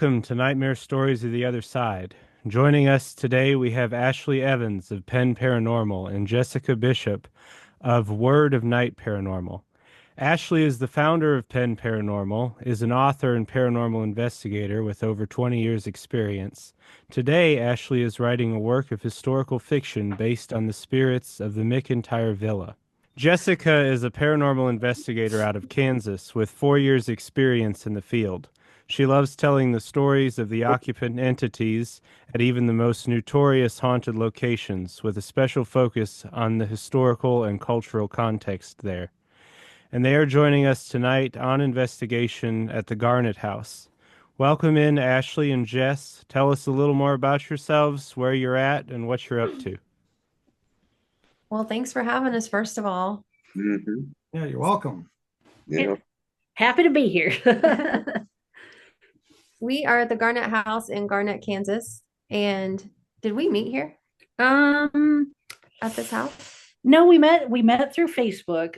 welcome to Nightmare Stories of the Other Side. Joining us today, we have Ashley Evans of Penn Paranormal and Jessica Bishop of Word of Night Paranormal. Ashley is the founder of Penn Paranormal, is an author and paranormal investigator with over 20 years' experience. Today, Ashley is writing a work of historical fiction based on the spirits of the McIntyre Villa. Jessica is a paranormal investigator out of Kansas with 4 years' experience in the field. She loves telling the stories of the occupant entities at even the most notorious haunted locations, with a special focus on the historical and cultural context there. And they are joining us tonight on investigation at the Garnet House. Welcome in, Ashley and Jess. Tell us a little more about yourselves, where you're at, and what you're up to. Well, thanks for having us, first of all. Mm-hmm. Yeah, you're welcome. Yeah. Happy to be here. We are at the Garnet House in Garnet, Kansas. And did we meet here Um, at this house? no, we met through Facebook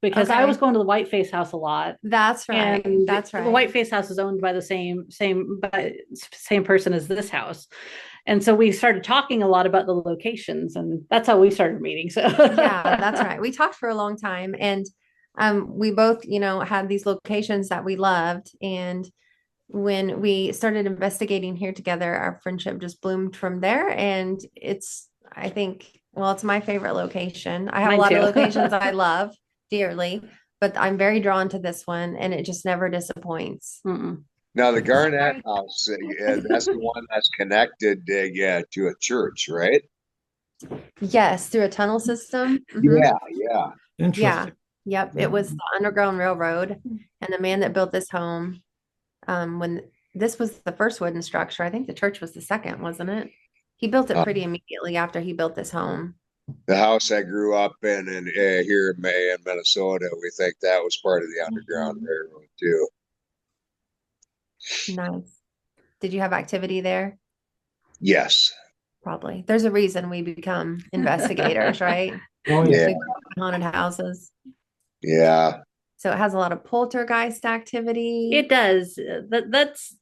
because I Okay. was going to the Whiteface house a lot. That's right. And That's the right. Whiteface house is owned by the same person as this house. And so we started talking a lot about the locations, and that's how we started meeting. So Yeah, that's right. We talked for a long time, and we both, had these locations that we loved. And when we started investigating here together, our friendship just bloomed from there. And I think, well, it's my favorite location. I have a Mine lot of too. locations I love dearly, but I'm very drawn to this one, and it just never disappoints. Mm-mm. Now the Garnett House, that's the one that's connected to a church, right? Yes, through a tunnel system. Yeah, yeah. Yeah. Interesting. Yep. It was the Underground Railroad, and the man that built this home, when this was the first wooden structure, I think the church was the second, wasn't it? He built it Uh, pretty immediately after he built this home. the house I grew up in here in Minnesota, we think that was part of the Underground Mhm. Railroad too. Nice. Did you have activity there? Yes. Probably. There's a reason we become investigators, right? Oh, Yeah, yeah. We grew up in haunted houses. yeah. So it has a lot of poltergeist activity. It does. That's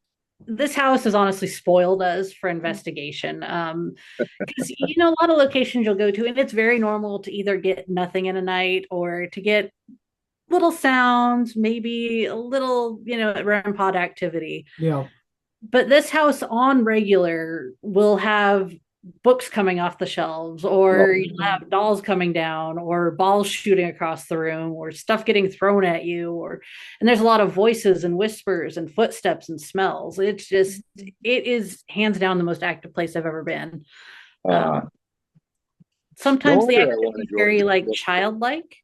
this house has honestly spoiled us for investigation. Because a lot of locations you'll go to, and it's very normal to either get nothing in a night or to get little sounds, maybe a little, REM pod activity. Yeah. But this house on regular will have books coming off the shelves, or you'll have dolls coming down, or balls shooting across the room, or stuff getting thrown at you, and there's a lot of voices and whispers and footsteps and smells. It is hands down the most active place I've ever been. Uh, no Sometimes the wonder I want activity to is go to very like the childlike.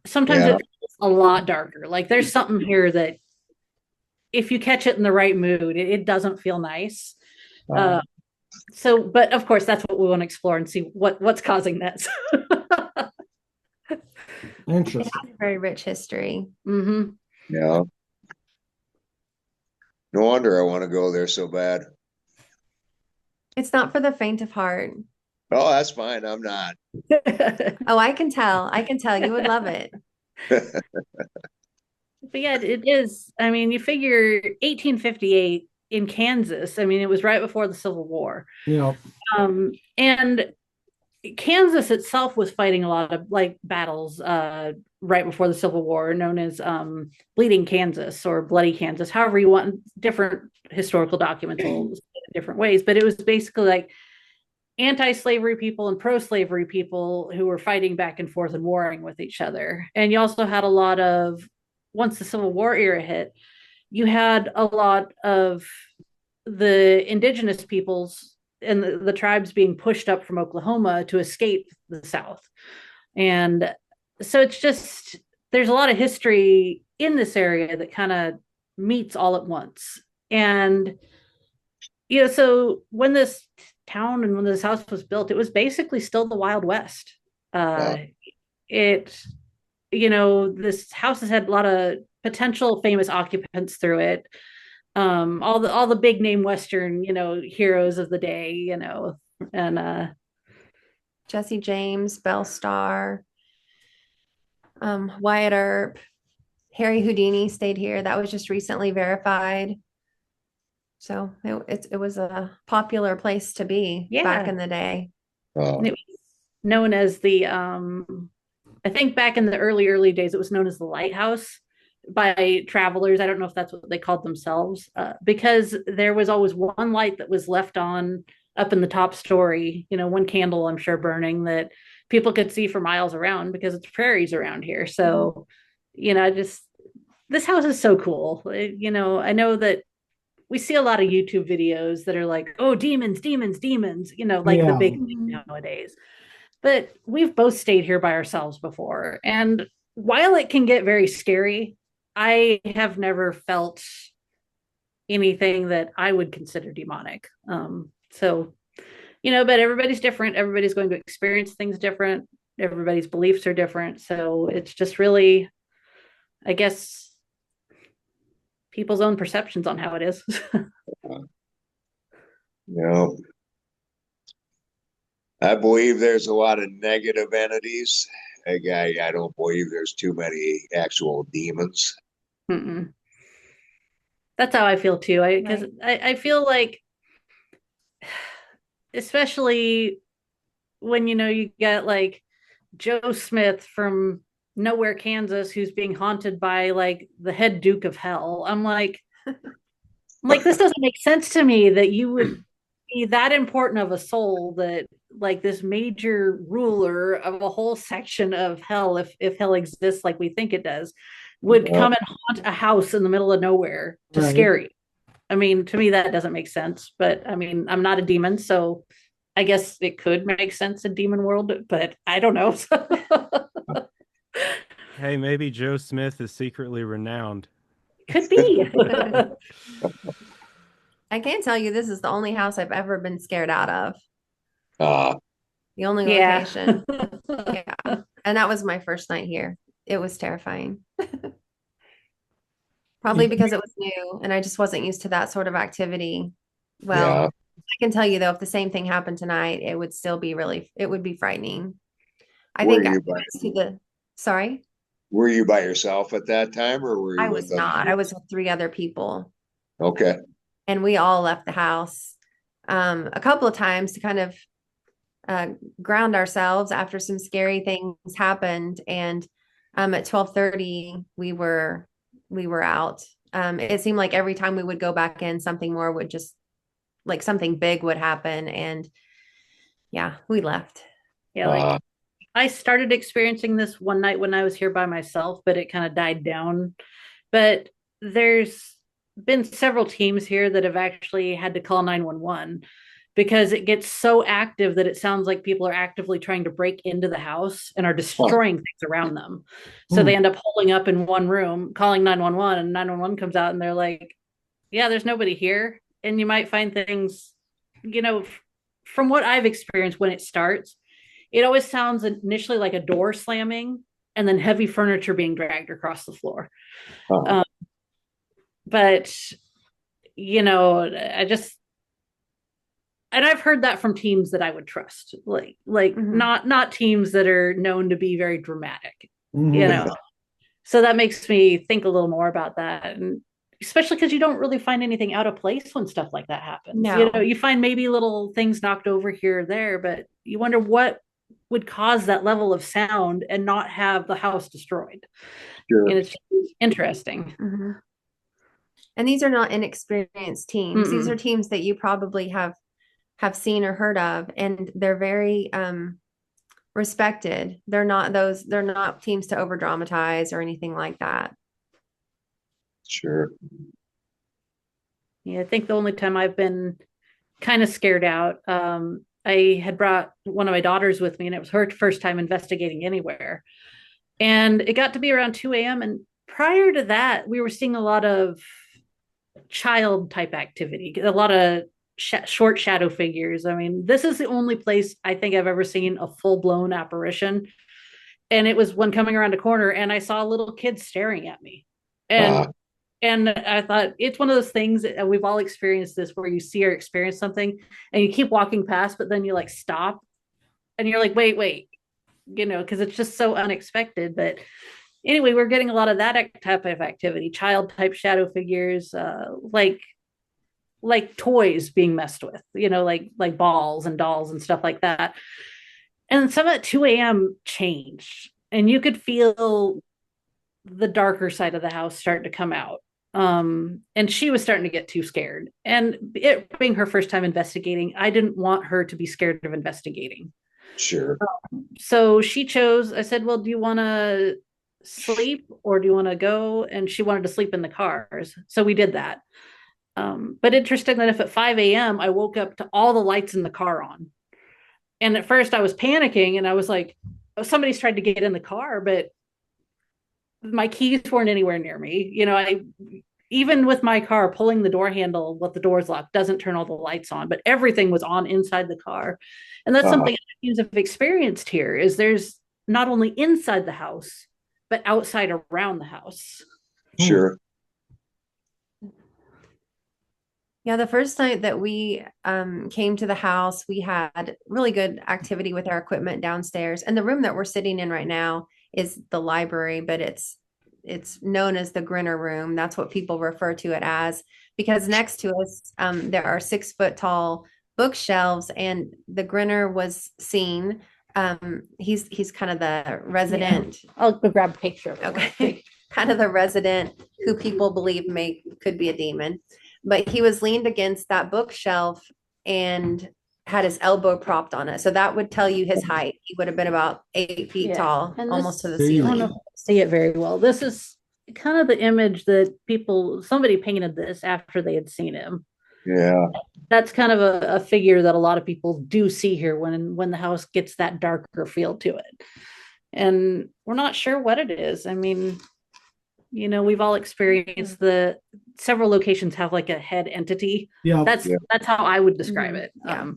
Sometimes yeah. it feels a lot darker. Like there's something here that if you catch it in the right mood, it doesn't feel nice. Uh, But of course, that's what we want to explore and see what's causing this. It Interesting. has a very rich history. Mm-hmm. Yeah. No wonder I want to go there so bad. It's not for the faint of heart. Oh, that's fine. I'm not. Oh, I can tell. I can tell you would love it. But yeah, it is. I mean, you figure 1858 in Kansas. I mean, it was right before the Civil War. Yeah. And Kansas itself was fighting a lot of like battles right before the Civil War, known as Bleeding Kansas or Bloody Kansas, however you want. Different historical documents will say it in different ways, but it was basically like anti-slavery people and pro-slavery people who were fighting back and forth and warring with each other. And you also had a lot of, once the Civil War era hit, you had a lot of the indigenous peoples and the tribes being pushed up from Oklahoma to escape the South. And so it's just, there's a lot of history in this area that kind of meets all at once. And, so when this town and when this house was built, it was basically still the Wild West. Uh, It, this house has had a lot of potential famous occupants through it. All the big name Western, heroes of the day, and Jesse James, Belle Starr, Wyatt Earp, Harry Houdini stayed here. That was just recently verified. So it was a popular place to be back Yeah. in the day. And it was known as the I think back in the early days it was known as the lighthouse by travelers. I don't know if that's what they called themselves, because there was always one light that was left on up in the top story, one candle, I'm sure, burning, that people could see for miles around because it's prairies around here. So, just this house is so cool. I know that we see a lot of YouTube videos that are like, oh, demons, demons, demons, like the Yeah. big thing nowadays. But we've both stayed here by ourselves before. And while it can get very scary, I have never felt anything that I would consider demonic. So, but everybody's different. Everybody's going to experience things different. Everybody's beliefs are different. So it's just really, I guess, people's own perceptions on how it is. I believe there's a lot of negative entities. I don't believe there's too many actual demons. Mm-mm. That's how I feel too. Because I feel like, especially when you get like Joe Smith from nowhere, Kansas, who's being haunted by like the head Duke of Hell. I'm like, this doesn't make sense to me that you would be that important of a soul, that like this major ruler of a whole section of hell, if hell exists like we think it does, would come and haunt a house in the middle of nowhere to scare you. I mean, to me, that doesn't make sense. But I mean, I'm not a demon, so I guess it could make sense in demon world, but I don't know. Hey, maybe Joe Smith is secretly renowned. Could be. I can tell you this is the only house I've ever been scared out of. The only location. Yeah. And that was my first night here. It was terrifying. Probably because it was new and I just wasn't used to that sort of activity. Well, I can tell you though, if the same thing happened tonight, it would still be it would be frightening. Sorry? Were you by yourself at that time, or were you I was not. I was with 3 other people. Okay. And we all left the house a couple of times to kind of ground ourselves after some scary things happened. And at 12:30, we were out. It seemed like every time we would go back in, something more would just, like something big would happen. And yeah, we left. Yeah, like I started experiencing this one night when I was here by myself, but it kind of died down. But there's been several teams here that have actually had to call 911 because it gets so active that it sounds like people are actively trying to break into the house and are destroying things around them. So they end up holding up in one room, calling 911, and 911 comes out and they're like, yeah, there's nobody here. And you might find things, from what I've experienced when it starts, it always sounds initially like a door slamming and then heavy furniture being dragged across the floor. But, and I've heard that from teams that I would trust, like not teams that are known to be very dramatic, So that makes me think a little more about that. And especially because you don't really find anything out of place when stuff like that happens. No. You find maybe little things knocked over here or there, but you wonder what would cause that level of sound and not have the house destroyed. Sure. And it's interesting. Mm-hmm. And these are not inexperienced teams. These are teams that you probably have seen or heard of, and they're very respected. They're not teams to over dramatize or anything like that. Sure. Yeah, I think the only time I've been kind of scared out, I had brought one of my daughters with me, and it was her first time investigating anywhere. And it got to be around 2 a.m. And prior to that, we were seeing a lot of child type activity, a lot of short shadow figures. I mean, this is the only place I think I've ever seen a full blown apparition. And it was when coming around a corner and I saw a little kid staring at me. And I thought it's one of those things that we've all experienced this, where you see or experience something and you keep walking past, but then you like stop and you're like, wait, because it's just so unexpected. But anyway, we're getting a lot of that type of activity, child type shadow figures, like like toys being messed with, like balls and dolls and stuff like that. And some at 2 a.m. changed, and you could feel the darker side of the house starting to come out. And she was starting to get too scared. And it being her first time investigating, I didn't want her to be scared of investigating. Sure. So she chose, I said, well, do you want to sleep or do you want to go? And she wanted to sleep in the cars. So we did that. But interesting that if at 5 a.m. I woke up to all the lights in the car on. And at first I was panicking and I was like, oh, somebody's tried to get in the car, but my keys weren't anywhere near me. I even with my car pulling the door handle with the doors locked doesn't turn all the lights on, but everything was on inside the car. And that's something I've experienced here is there's not only inside the house, but outside around the house. Sure. Yeah, the first night that we came to the house, we had really good activity with our equipment downstairs. And the room that we're sitting in right now is the library, but it's known as the Grinner room. That's what people refer to it as, because next to us there are 6-foot tall bookshelves, and the Grinner was seen. He's kind of the resident. Yeah. I'll go grab a picture of it. Okay. Kind of the resident who people believe could be a demon. But he was leaned against that bookshelf and had his elbow propped on it. So that would tell you his height. He would have been about 8 feet tall, and almost to the ceiling. I don't see it very well. This is kind of the image that somebody painted this after they had seen him. Yeah. That's kind of a figure that a lot of people do see here when the house gets that darker feel to it. And we're not sure what it is. I mean, we've all experienced several locations have like a head entity. Yeah. That's how I would describe it. Yeah.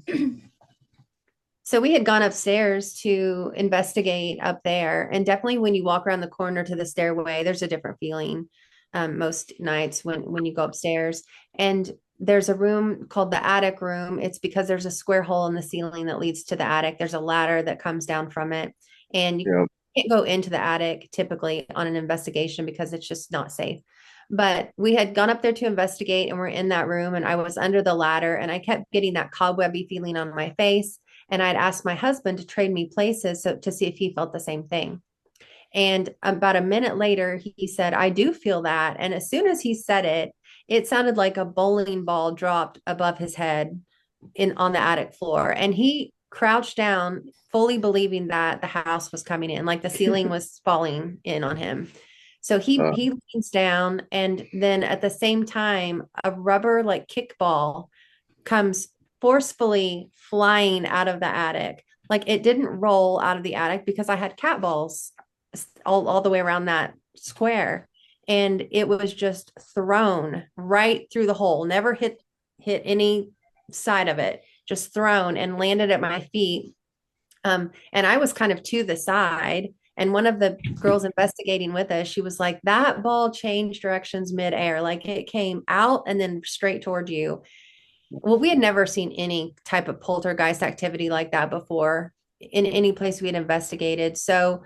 So we had gone upstairs to investigate up there. And definitely when you walk around the corner to the stairway, there's a different feeling most nights when you go upstairs. And there's a room called the attic room. It's because there's a square hole in the ceiling that leads to the attic. There's a ladder that comes down from it. And you can't go into the attic typically on an investigation because it's just not safe. But we had gone up there to investigate, and we're in that room, and I was under the ladder, and I kept getting that cobwebby feeling on my face. And I'd asked my husband to trade me places to see if he felt the same thing. And about a minute later, he said, I do feel that. And as soon as he said it, it sounded like a bowling ball dropped above his head on the attic floor. And he crouched down, fully believing that the house was coming in, like the ceiling was falling in on him. So he leans down, and then at the same time, a rubber like kickball comes forcefully flying out of the attic. Like it didn't roll out of the attic because I had cat balls all the way around that square. And it was just thrown right through the hole, never hit any side of it, just thrown and landed at my feet. And I was kind of to the side. And one of the girls investigating with us, she was like, that ball changed directions midair. Like it came out and then straight toward you. Well, we had never seen any type of poltergeist activity like that before in any place we had investigated. So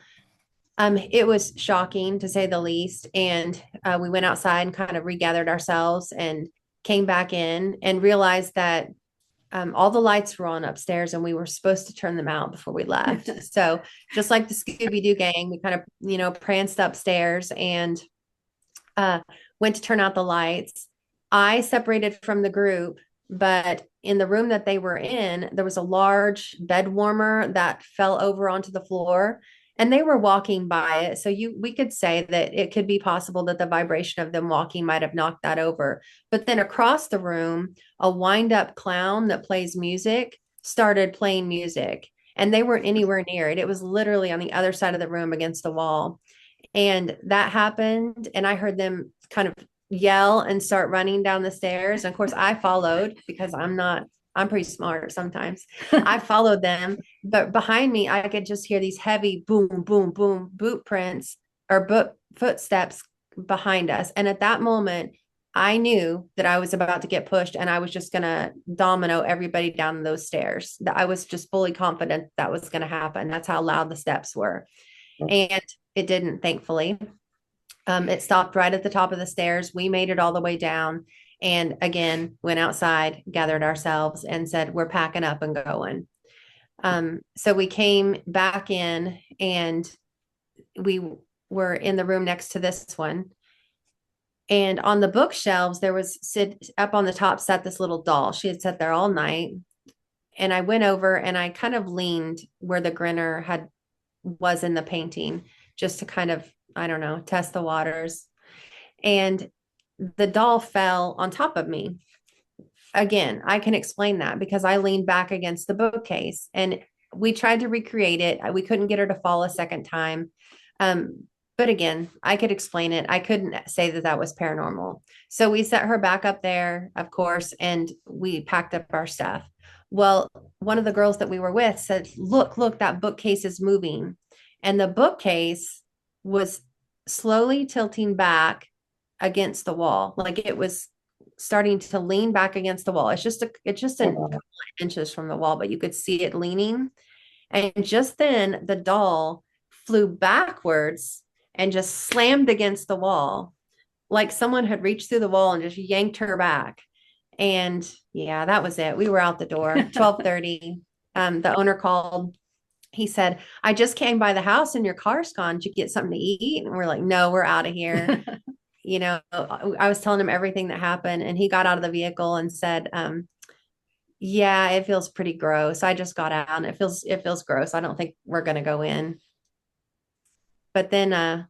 it was shocking to say the least. And we went outside and kind of regathered ourselves and came back in and realized that all the lights were on upstairs and we were supposed to turn them out before we left. So just like the Scooby-Doo gang, we kind of, pranced upstairs and went to turn out the lights. I separated from the group, but in the room that they were in, there was a large bed warmer that fell over onto the floor. And they were walking by it. So we could say that it could be possible that the vibration of them walking might have knocked that over. But then across the room, a wind-up clown that plays music started playing music. And they weren't anywhere near it. It was literally on the other side of the room against the wall. And that happened. And I heard them kind of yell and start running down the stairs. And of course, I followed because I'm pretty smart sometimes. I followed them, but behind me, I could just hear these heavy boom, boom, boom boot prints or footsteps behind us. And at that moment, I knew that I was about to get pushed and I was just going to domino everybody down those stairs. I was just fully confident that was going to happen. That's how loud the steps were. And it didn't, thankfully. It stopped right at the top of the stairs. We made it all the way down. And again, went outside, gathered ourselves, and said, we're packing up and going. So we came back in, and we were in the room next to this one. And on the bookshelves, there was up on the top sat this little doll. She had sat there all night. And I went over and I kind of leaned where the grinner was in the painting, just to kind of, I don't know, test the waters. And the doll fell on top of me. Again, I can explain that because I leaned back against the bookcase, and we tried to recreate it. We couldn't get her to fall a second time. But again, I could explain it. I couldn't say that that was paranormal. So we set her back up there, of course, and we packed up our stuff. Well, one of the girls that we were with said, look, that bookcase is moving. And the bookcase was slowly tilting back against the wall. Like it was starting to lean back against the wall. It's just a couple of inches from the wall, but you could see it leaning. And just then the doll flew backwards and just slammed against the wall, like someone had reached through the wall and just yanked her back. And yeah, that was it. We were out the door. 12:30. The owner called. He said, I just came by the house and your car's gone. Did you get something to eat? And we're like, no, we're out of here. You know, I was telling him everything that happened, and he got out of the vehicle and said, yeah, it feels pretty gross. I just got out and it feels gross. I don't think we're going to go in. But then,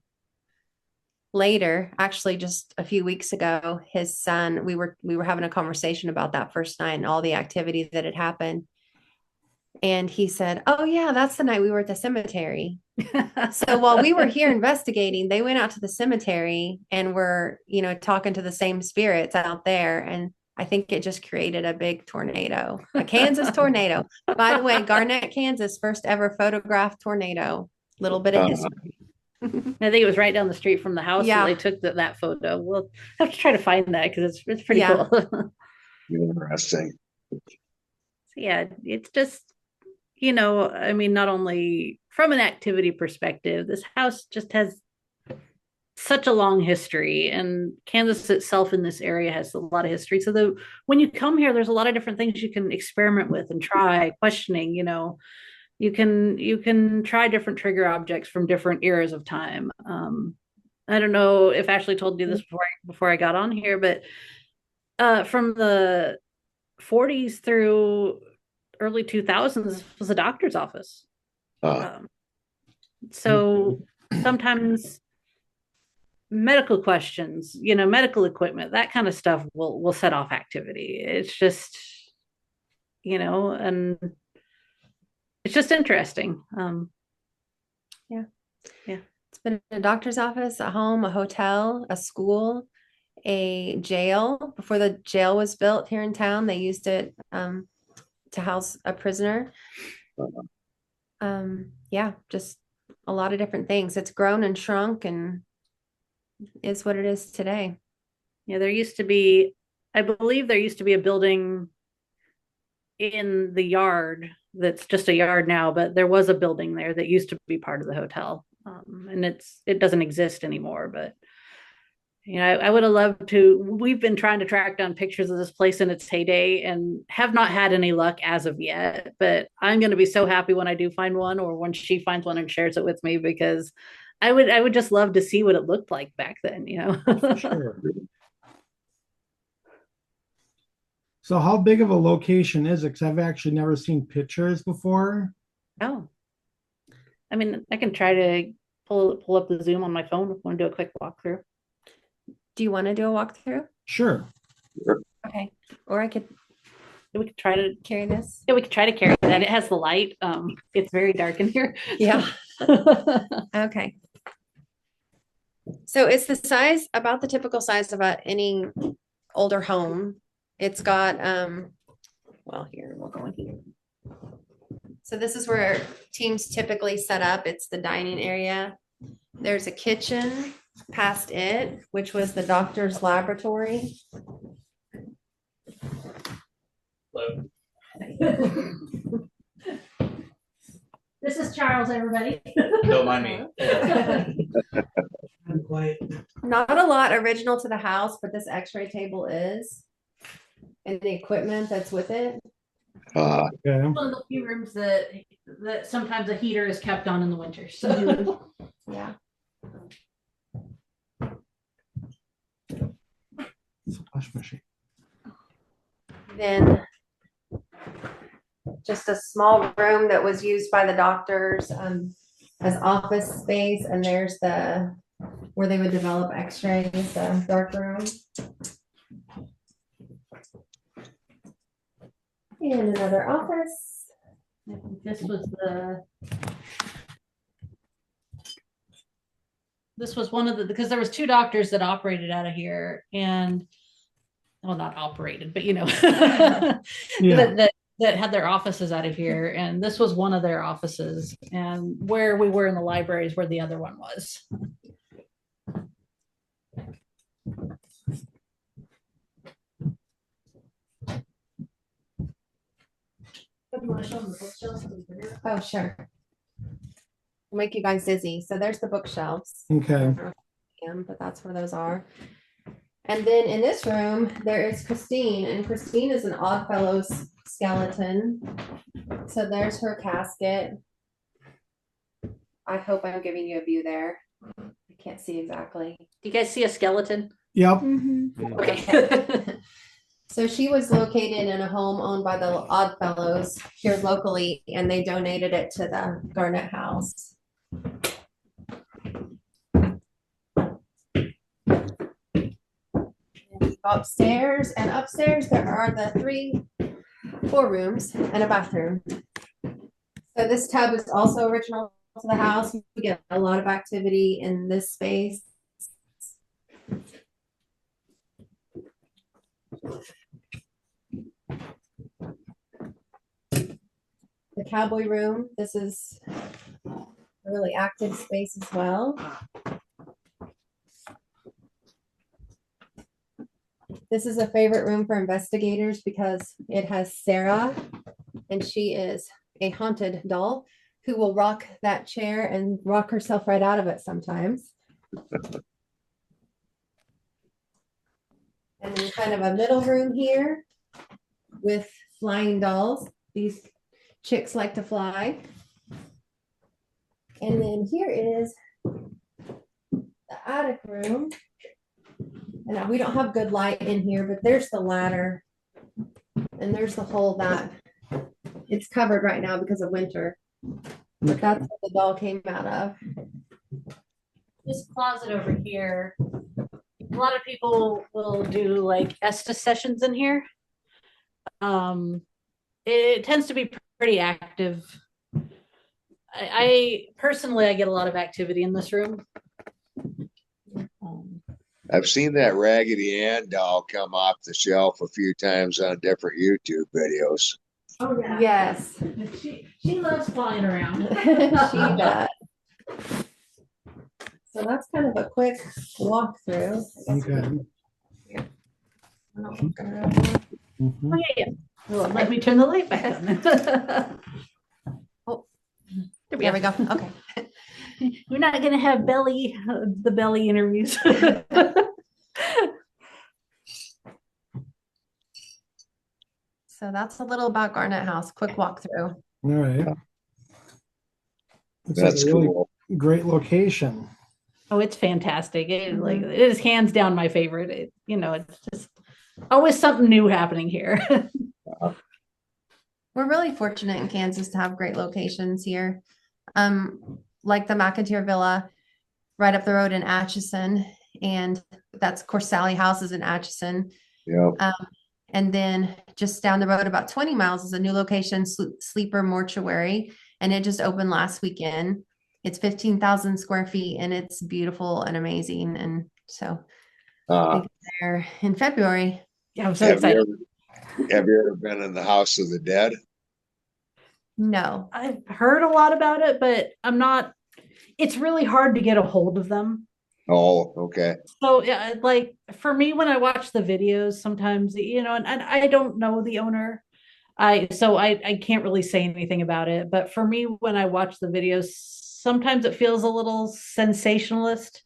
later, actually just a few weeks ago, his son, we were having a conversation about that first night and all the activity that had happened. And he said, oh yeah, that's the night we were at the cemetery. So while we were here investigating, they went out to the cemetery and were, talking to the same spirits out there. And I think it just created a big tornado, a Kansas tornado. By the way, Garnett, Kansas, first ever photographed tornado. Little bit of history. I think it was right down the street from the house where they took that photo. We'll have to try to find that because it's pretty cool. Interesting. Yeah, it's just, I mean, not only from an activity perspective, this house just has such a long history, and Kansas itself in this area has a lot of history. So when you come here, there's a lot of different things you can experiment with and try questioning, you can try different trigger objects from different eras of time. I don't know if Ashley told you this before I got on here, but from the 40s through early 2000s was a doctor's office. So sometimes medical questions, medical equipment, that kind of stuff will set off activity. It's just, and it's just interesting. Yeah. It's been a doctor's office, a home, a hotel, a school, a jail. Before the jail was built here in town, they used it to house a prisoner. Just a lot of different things. It's grown and shrunk and is what it is today. Yeah, I believe there used to be a building in the yard that's just a yard now, but there was a building there that used to be part of the hotel, and it doesn't exist anymore. But I would have loved to. We've been trying to track down pictures of this place in its heyday and have not had any luck as of yet, but I'm going to be so happy when I do find one, or when she finds one and shares it with me, because I would just love to see what it looked like back then, Sure. So how big of a location is it? Because I've actually never seen pictures before. Oh, I mean, I can try to pull up the Zoom on my phone if I want to do a quick walkthrough. Do you want to do a walkthrough? Sure. Okay. Or We could try to carry this. Yeah, we could try to carry that. It has the light. It's very dark in here. Yeah. Okay. So it's about the typical size of any older home. It's got, here, we'll go in here. So this is where teams typically set up. It's the dining area. There's a kitchen past it, which was the doctor's laboratory. Hello. This is Charles, everybody. Don't mind me. Not a lot original to the house, but this x-ray table is. and the equipment that's with it. Okay. One of the few rooms that sometimes a heater is kept on in the winter. So Yeah. It's a wash machine. Then just a small room that was used by the doctors as office space, and there's the where they would develop x-rays, the dark room. And another office. I think this was one of the, because there was two doctors that operated out of here, and well, not operated, but that had their offices out of here, and this was one of their offices, and where we were in the library is where the other one was. Oh, sure. Will make you guys dizzy. So there's the bookshelves. Okay. But that's where those are. And then in this room, there is Christine, and Christine is an Oddfellows skeleton. So there's her casket. I hope I'm giving you a view there. I can't see exactly. Do you guys see a skeleton? Yep. Mm-hmm. Okay. So she was located in a home owned by the Oddfellows here locally, and they donated it to the Garnett House. Upstairs, and upstairs there are the four rooms and a bathroom. So this tub is also original to the house. We get a lot of activity in this space. The cowboy room, this is a really active space as well. This is a favorite room for investigators because it has Sarah, and she is a haunted doll who will rock that chair and rock herself right out of it sometimes. And then kind of a middle room here with flying dolls. These chicks like to fly. And then here is the attic room. And we don't have good light in here, but there's the ladder. And there's the hole that it's covered right now because of winter. But that's where the doll came out of. This closet over here, a lot of people will do like Estes sessions in here. It tends to be pretty active. I personally, I get a lot of activity in this room. I've seen that Raggedy Ann doll come off the shelf a few times on different YouTube videos. Oh yeah. Yes. She loves flying around. She does. So that's kind of a quick walkthrough. Okay. Oh yeah. Well, let me turn the light back on. Oh, there we go. Okay. We're not going to have the belly interviews. So that's a little about Garnett House. Quick walkthrough. All right. Looks That's like a really cool. great location. Oh, it's fantastic. It is hands down my favorite. It's just always something new happening here. We're really fortunate in Kansas to have great locations here. Like the McIntyre Villa right up the road in Atchison. And that's, of course, Sally House is in Atchison. Yeah. And then just down the road about 20 miles is a new location, Sleeper Mortuary. And it just opened last weekend. It's 15,000 square feet and it's beautiful and amazing. And so there in February. Yeah, I'm so excited. Have you ever been in the House of the Dead? No. I've heard a lot about it, but it's really hard to get a hold of them. Oh, okay. So yeah, like for me, when I watch the videos, sometimes, and I don't know the owner. I can't really say anything about it. But for me, when I watch the videos, sometimes it feels a little sensationalist.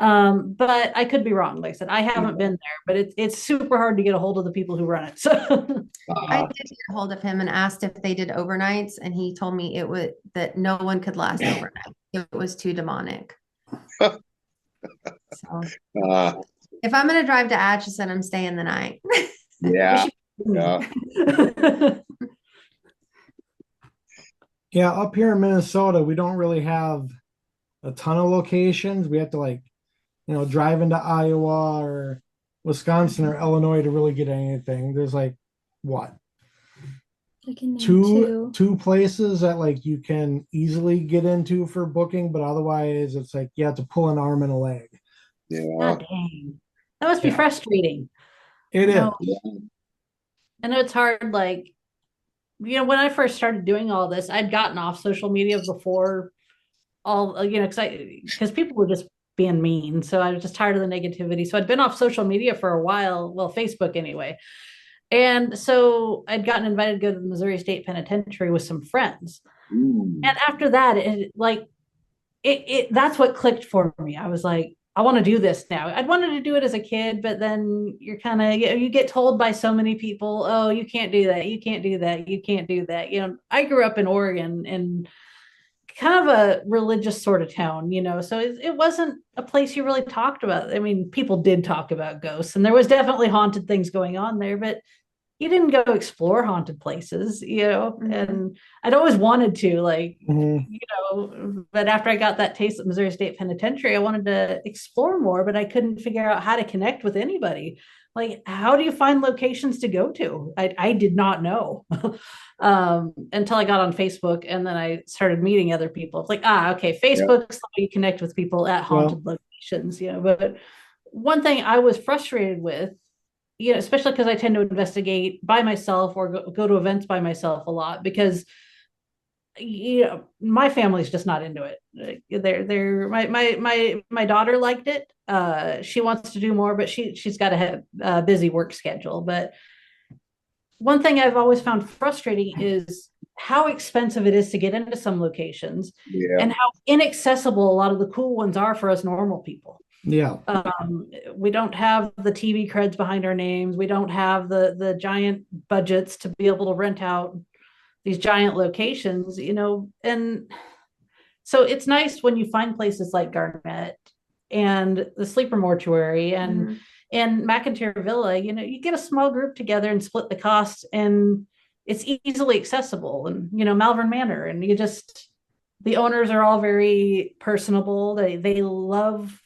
But I could be wrong. Like I said, I haven't been there, but it's super hard to get a hold of the people who run it. So I did get a hold of him and asked if they did overnights, and he told me it would that no one could last overnight. It was too demonic. So Uh, if I'm gonna drive to Atchison, I'm staying the night. yeah. Yeah. Yeah, up here in Minnesota, we don't really have a ton of locations. We have to like, drive into Iowa or Wisconsin or Illinois to really get anything. There's like what? I can name Two places that like you can easily get into for booking, but otherwise it's like you have to pull an arm and a leg. Yeah. God dang. That must be frustrating. It is. I know it's hard. Like, when I first started doing all this, I'd gotten off social media before all, because people were just being mean. So I was just tired of the negativity. So I'd been off social media for a while. Well, Facebook anyway. And so I'd gotten invited to go to the Missouri State Penitentiary with some friends. And after that, that's what clicked for me. I was like, I want to do this now. I'd wanted to do it as a kid, but then you're kind of, you get told by so many people, oh, you can't do that. You can't do that. You can't do that. I grew up in Oregon and kind of a religious sort of town, so it wasn't a place you really talked about. I mean, people did talk about ghosts and there was definitely haunted things going on there, but you didn't go explore haunted places, and I'd always wanted to, like, but after I got that taste at Missouri State Penitentiary, I wanted to explore more, but I couldn't figure out how to connect with anybody. Like, how do you find locations to go to? I did not know until I got on Facebook, and then I started meeting other people. It's like, okay, Facebook's how you connect with people at haunted locations, But one thing I was frustrated with, especially because I tend to investigate by myself or go to events by myself a lot, because my family's just not into it. My daughter liked it. She wants to do more, but she's got a busy work schedule. But one thing I've always found frustrating is how expensive it is to get into some locations, and how inaccessible a lot of the cool ones are for us normal people. Yeah. We don't have the TV creds behind our names. We don't have the giant budgets to be able to rent out these giant locations, and so it's nice when you find places like Garnett and the Sleeper Mortuary and McIntyre Villa. You get a small group together and split the cost, and it's easily accessible. And Malvern Manor, and the owners are all very personable. They love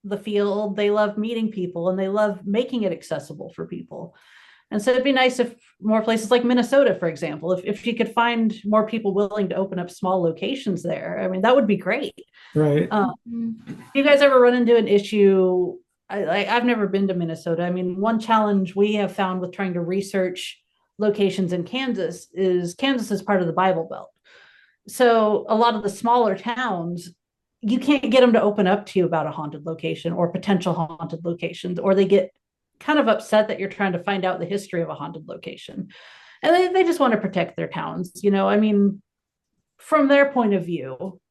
the field, they love meeting people, and they love making it accessible for people. And so it'd be nice if more places like Minnesota, for example, if you could find more people willing to open up small locations there. I mean, that would be great. Right. You guys ever run into an issue? I've never been to Minnesota. I mean, one challenge we have found with trying to research locations in Kansas is part of the Bible Belt. So a lot of the smaller towns, you can't get them to open up to you about a haunted location or potential haunted locations, or they get kind of upset that you're trying to find out the history of a haunted location. And they just want to protect their towns. I mean, from their point of view,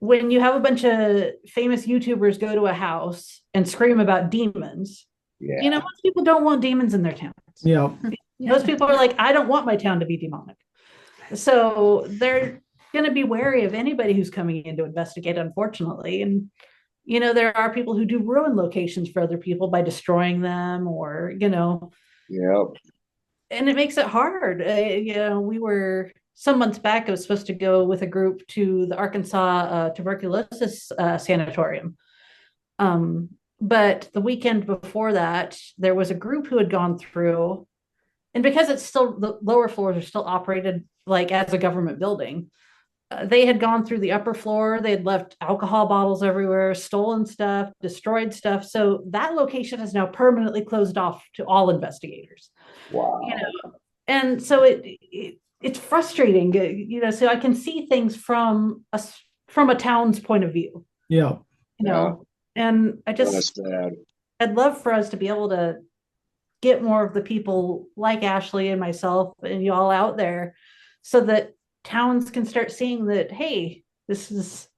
when you have a bunch of famous YouTubers go to a house and scream about demons, most people don't want demons in their towns. Yeah. Most people are like, I don't want my town to be demonic. So they're going to be wary of anybody who's coming in to investigate, unfortunately. And there are people who do ruin locations for other people by destroying them, or and it makes it hard. We were some months back, I was supposed to go with a group to the Arkansas tuberculosis sanatorium, but the weekend before that, there was a group who had gone through, and because it's still, the lower floors are still operated like as a government building, they had gone through the upper floor. They had left alcohol bottles everywhere, stolen stuff, destroyed stuff. So that location is now permanently closed off to all investigators. Wow. And so it's frustrating, so I can see things from a town's point of view. Yeah. And I'd love for us to be able to get more of the people like Ashley and myself and you all out there, so that towns can start seeing that, hey, this is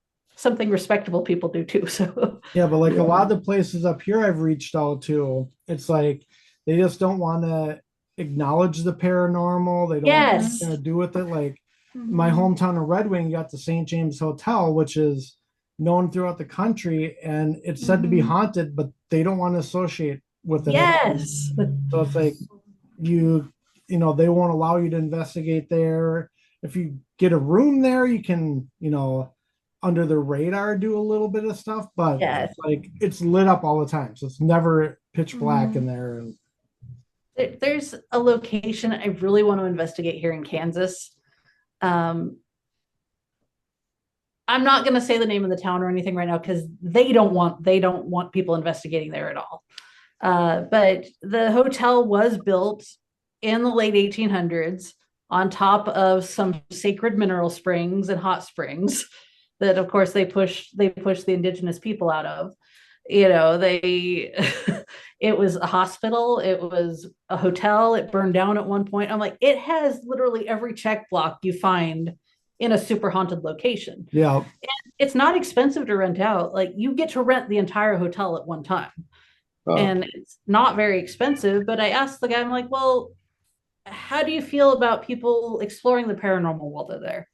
something respectable people do too. So Yeah, but like a lot of the places up here I've reached out to, it's like they just don't want to acknowledge the paranormal. They don't want yes. to do with it. Like my hometown of Red Wing, you got the St. James Hotel, which is known throughout the country, and it's said to be haunted, but they don't want to associate with it at all. Yes. So it's like you know, they won't allow you to investigate there. If you get a room there, you can, you know, under the radar do a little bit of stuff, but Yes. like it's lit up all the time. So it's never pitch black in there. And There's a location I really want to investigate here in Kansas. I'm not going to say the name of the town or anything right now because they don't want people investigating there at all. But the hotel was built in the late 1800s on top of some sacred mineral springs and hot springs that, of course, they push the indigenous people out of. You know, they it was a hospital, it was a hotel, it burned down at one point. I'm like, it has literally every check block you find in a super haunted location. yeah, And it's not expensive to rent out. Like you get to rent the entire hotel at one time. And it's not very expensive. But I asked the guy, I'm like, well, how do you feel about people exploring the paranormal while they're there?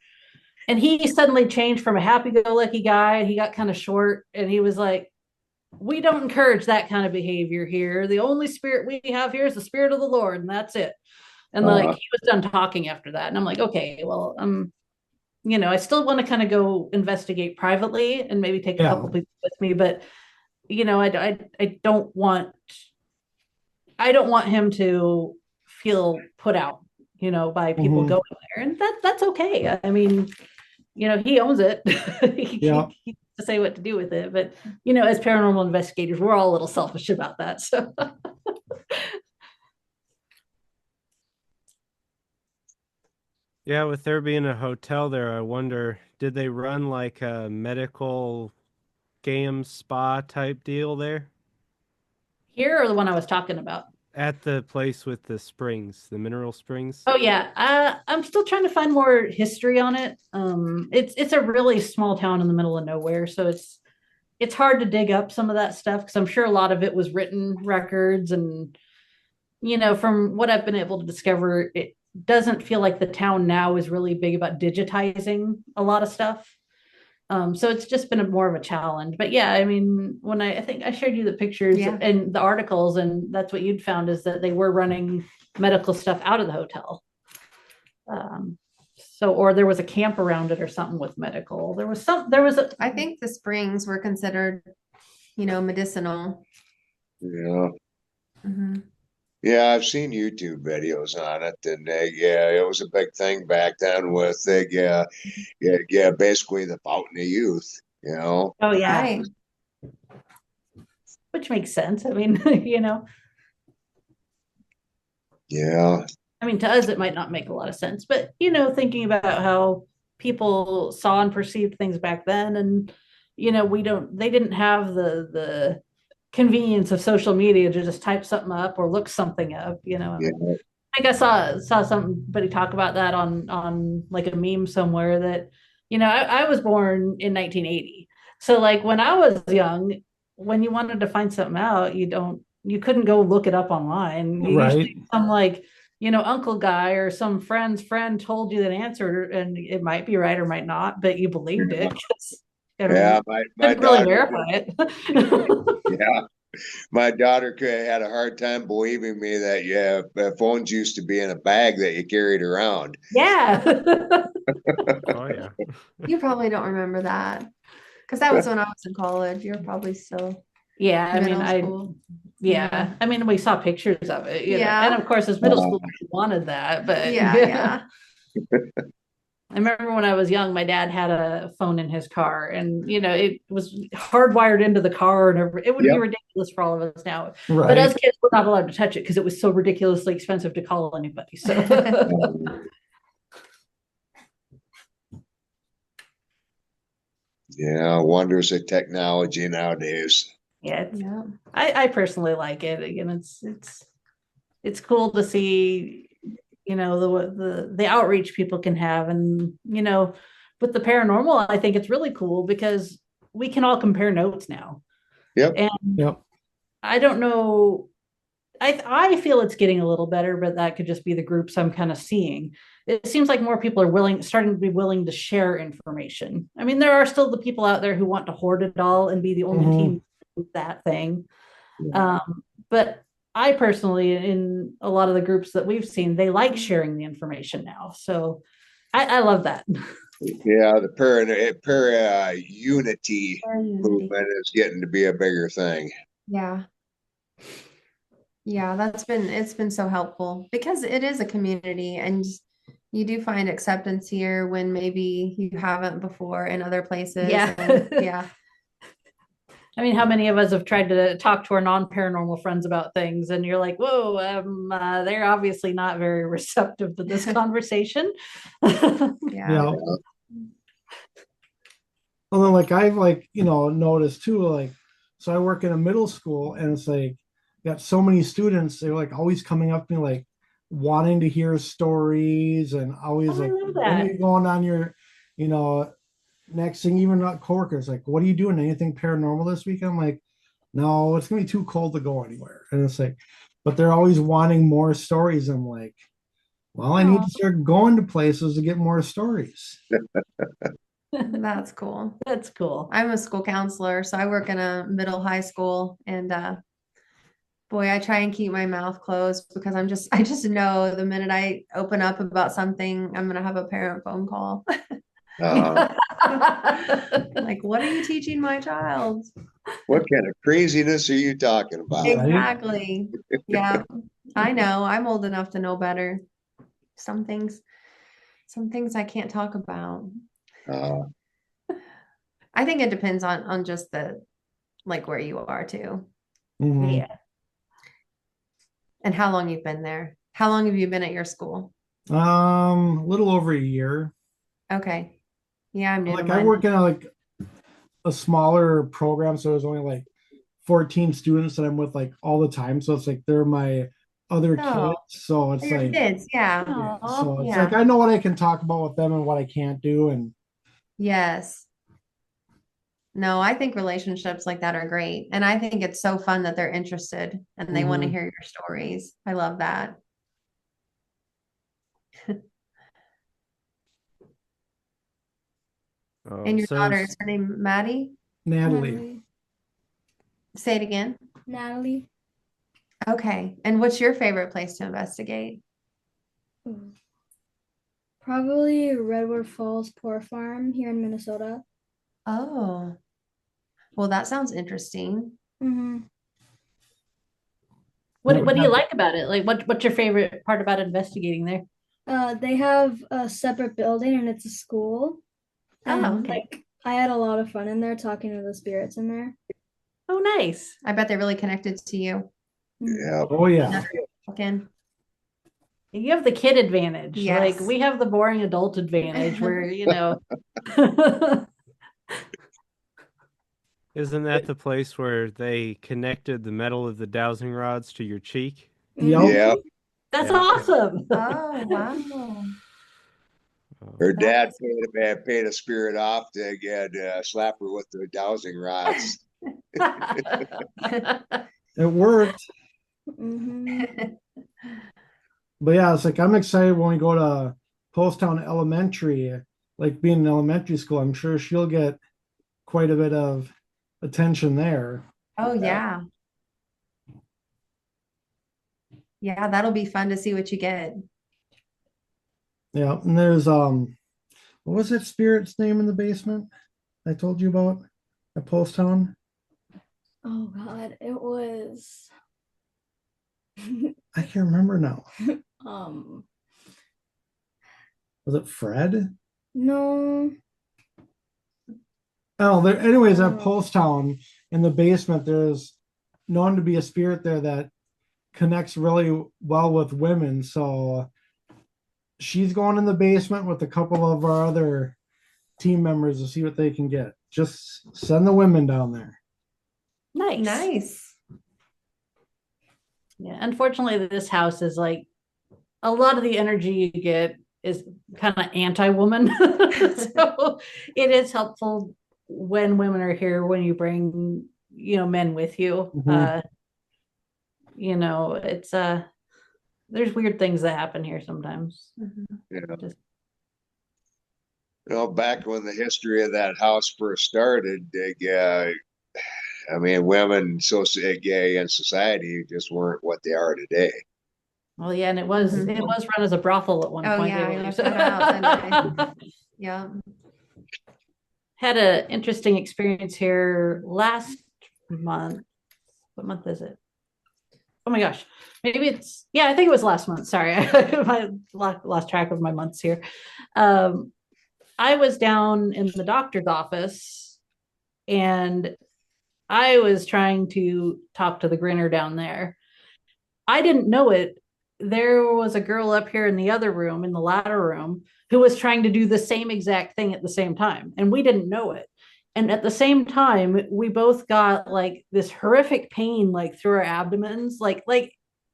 And he suddenly changed from a happy-go-lucky guy. He got kind of short and he was like, we don't encourage that kind of behavior here. The only spirit we have here is the spirit of the Lord, and that's it. And like he was done talking after that. And I'm like, okay, well, you know, I still want to kind of go investigate privately and maybe take a couple people with me, but you know, I don't want him to feel put out, you know, by people going there, and that's okay. I mean, you know, he owns it. He can say what to do with it, but you know, as paranormal investigators, we're all a little selfish about that. So. Yeah, with there being a hotel there, I wonder, did they run like a medical game spa type deal there? Here or the one I was talking about? At the place with the springs, the mineral springs? Oh yeah, I'm still trying to find more history on it. It's a really small town in the middle of nowhere, so it's hard to dig up some of that stuff because I'm sure a lot of it was written records, and you know, from what I've been able to discover, it doesn't feel like the town now is really big about digitizing a lot of stuff. So it's just been more of a challenge. But yeah, I mean, when I think I showed you the pictures and the articles, and that's what you'd found is that they were running medical stuff out of the hotel. So, or there was a camp around it or something with medical. I think the springs were considered, you know, medicinal. Yeah. Yeah, I've seen YouTube videos on it, and it was a big thing back then with basically the fountain of youth, you know. Oh yeah, Right. Which makes sense. I mean, you know. Yeah. I mean, to us, it might not make a lot of sense, but you know, thinking about how people saw and perceived things back then, and you know, they didn't have the convenience of social media to just type something up or look something up, you know. Yeah. I think I saw somebody talk about that on like a meme somewhere that, you know, I was born in 1980. So like when I was young, when you wanted to find something out, you couldn't go look it up online. Usually some like, you know, uncle guy or some friend's friend told you that answer, and it might be right or might not, but you believed it. My couldn't really daughter, verify it. my daughter had a hard time believing me that phones used to be in a bag that you carried around. Yeah. Oh yeah. You probably don't remember that because that was when I was in college. You're probably still I mean, school. I mean, we saw pictures of it, you know, and of course, as middle school, we wanted that, but yeah. I remember when I was young, my dad had a phone in his car, and you know, it was hardwired into the car, and it would be ridiculous for all of us now. But as kids, we're not allowed to touch it because it was so ridiculously expensive to call anybody. So. Yeah, wonders of technology nowadays. Yeah. I personally like it. Again, it's cool to see, you know, the outreach people can have, and you know, with the paranormal, I think it's really cool because we can all compare notes now. Yep. And Yep. I don't know. I feel it's getting a little better, but that could just be the groups I'm kind of seeing. It seems like more people are starting to be willing to share information. I mean, there are still the people out there who want to hoard it all and be the only team with that thing. But I personally, in a lot of the groups that we've seen, they like sharing the information now. So I love that. Yeah, the unity movement is getting to be a bigger thing. Yeah. Yeah, it's been so helpful because it is a community and you do find acceptance here when maybe you haven't before in other places. Yeah. And, yeah. I mean, how many of us have tried to talk to our non-paranormal friends about things, and you're like, "Whoa, they're obviously not very receptive to this conversation." Yeah. And then like I've noticed too, like, so I work in a middle school and it's like got so many students, they're like always coming up to me like wanting to hear stories and always like, when are you going on your, next thing, even not coworkers, like, what are you doing? Anything paranormal this week? I'm like, no, it's gonna be too cold to go anywhere. And it's like, but they're always wanting more stories. I'm like, well, I need to start going to places to get more stories. That's cool. That's cool. I'm a school counselor, so I work in a middle high school, and boy, I try and keep my mouth closed because I just know the minute I open up about something, I'm gonna have a parent phone call. Like, what are you teaching my child? What kind of craziness are you talking about? Exactly. Yeah, I know. I'm old enough to know better. Some things I can't talk about. I think it depends on just the like where you are too. Yeah. And how long you've been there. How long have you been at your school? A little over a year. Okay. Yeah, I'm new to Like I mine. work in a smaller program, so there's only like 14 students that I'm with like all the time. So it's like they're my other kids. So it's Your like kids, yeah. so it's Yeah. like I know what I can talk about with them and what I can't do. And Yes. No, I think relationships like that are great. And I think it's so fun that they're interested and they want to hear your stories. I love that. And your daughter, is her name Maddie? Natalie. Say it again. Natalie. Okay. And what's your favorite place to investigate? Probably Redwood Falls Poor Farm here in Minnesota. Oh, well, that sounds interesting. What do you like about it? Like, what's your favorite part about investigating there? They have a separate building and it's a school. And okay. like I had a lot of fun in there talking to the spirits in there. Oh, nice. I bet they're really connected to you. Yeah. Oh yeah. Again. You have the kid advantage. Yes. Like we have the boring adult advantage where, Isn't that the place where they connected the metal of the dowsing rods to your cheek? Yeah. That's awesome. Oh, wow. Her dad paid a spirit off to get slap her with the dowsing rods. It worked. But yeah, it's like I'm excited when we go to Poasttown Elementary, like being in elementary school. I'm sure she'll get quite a bit of attention there. Oh, yeah. Yeah, that'll be fun to see what you get. Yeah, and there's what was that spirit's name in the basement I told you about at Poasttown? Oh God, it was I can't remember now. Was it Fred? No. Oh, anyways, at Poasttown in the basement, there's known to be a spirit there that connects really well with women. So she's going in the basement with a couple of our other team members to see what they can get. Just send the women down there. Nice. Yeah, unfortunately, this house is like a lot of the energy you get is kind of anti-woman. So it is helpful when women are here, when you bring, men with you. Mhm. It's there's weird things that happen here sometimes. Yeah. Back when the history of that house first started, women so gay in society just weren't what they are today. Well, yeah, and it was run as a brothel at one Oh point. yeah, I left that out, didn't I? Yeah. Had an interesting experience here last month. What month is it? Oh my gosh. Maybe I think it was last month. Sorry. I lost track of my months here. I was down in the doctor's office and I was trying to talk to the grinner down there. I didn't know it. There was a girl up here in the other room, in the ladder room, who was trying to do the same exact thing at the same time. And we didn't know it. And at the same time, we both got like this horrific pain, like through our abdomens, like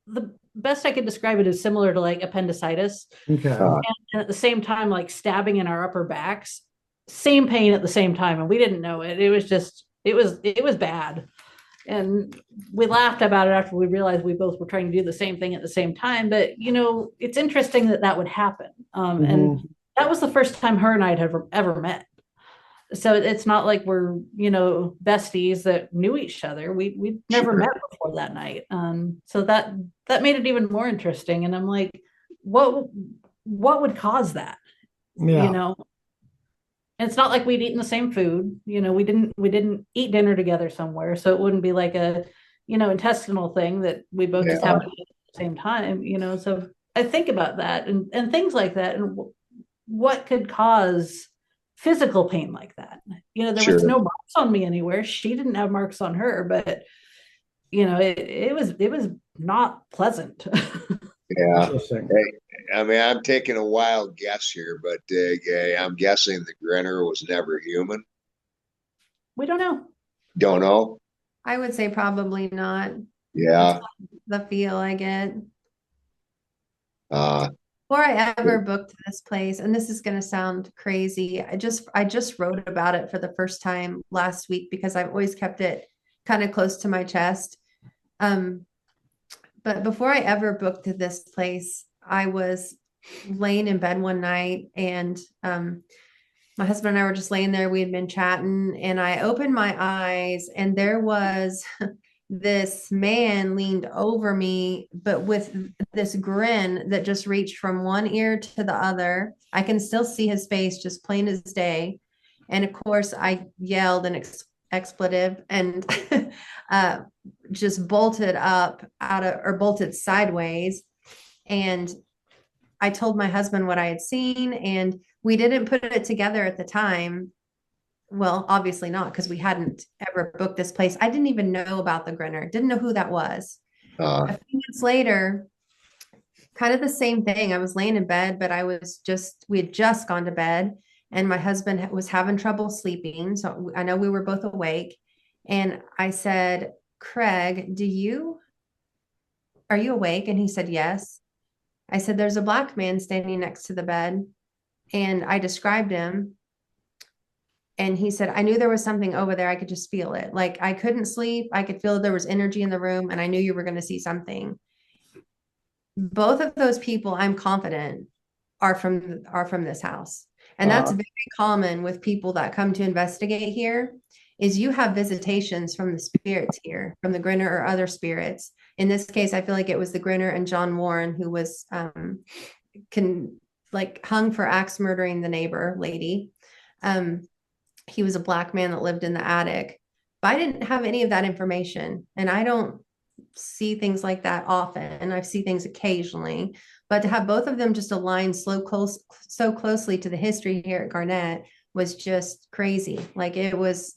the best I could describe it is similar to like appendicitis. Okay. And at the same time, like stabbing in our upper backs, same pain at the same time. And we didn't know it. It was just, it was bad. And we laughed about it after we realized we both were trying to do the same thing at the same time. But, it's interesting that would happen. And that was the first time her and I had ever met. So it's not like we're, besties that knew each other. We never met before that night. So that made it even more interesting. And I'm like, what would cause that? Yeah. And it's not like we'd eaten the same food. We didn't eat dinner together somewhere. So it wouldn't be like a, intestinal thing that we both just happened to eat at the same time, So I think about that and things like that and what could cause physical pain like that. There was no marks on me anywhere. She didn't have marks on her, but it was not pleasant. Yeah. Hey, I'm taking a wild guess here, but I'm guessing the grinner was never human. We don't know. Don't know. I would say probably not. Yeah. That's the feel I get. Before I ever booked this place, and this is going to sound crazy, I just wrote about it for the first time last week because I've always kept it kind of close to my chest. But before I ever booked this place, I was laying in bed one night and my husband and I were just laying there. We had been chatting and I opened my eyes and there was this man leaned over me, but with this grin that just reached from one ear to the other. I can still see his face just plain as day. And of course, I yelled an expletive and just bolted bolted sideways. And I told my husband what I had seen, and we didn't put it together at the time. Well, obviously not, because we hadn't ever booked this place. I didn't even know about the grinner, didn't know who that was. A few months later, kind of the same thing. I was laying in bed, but we had just gone to bed, and my husband was having trouble sleeping. So I know we were both awake. And I said, Craig, are you awake? And he said, yes. I said, there's a black man standing next to the bed. And I described him. And he said, I knew there was something over there. I could just feel it. Like I couldn't sleep. I could feel there was energy in the room. And I knew you were going to see something. Both of those people, I'm confident, are from this house. And that's very common with people that come to investigate here, is you have visitations from the spirits here, from the grinner or other spirits. In this case, I feel like it was the grinner and John Warren, who was hung for axe murdering the neighbor lady. He was a black man that lived in the attic. But I didn't have any of that information, and I don't see things like that often. I see things occasionally, but to have both of them just aligned so closely to the history here at Garnett was just crazy. Like it was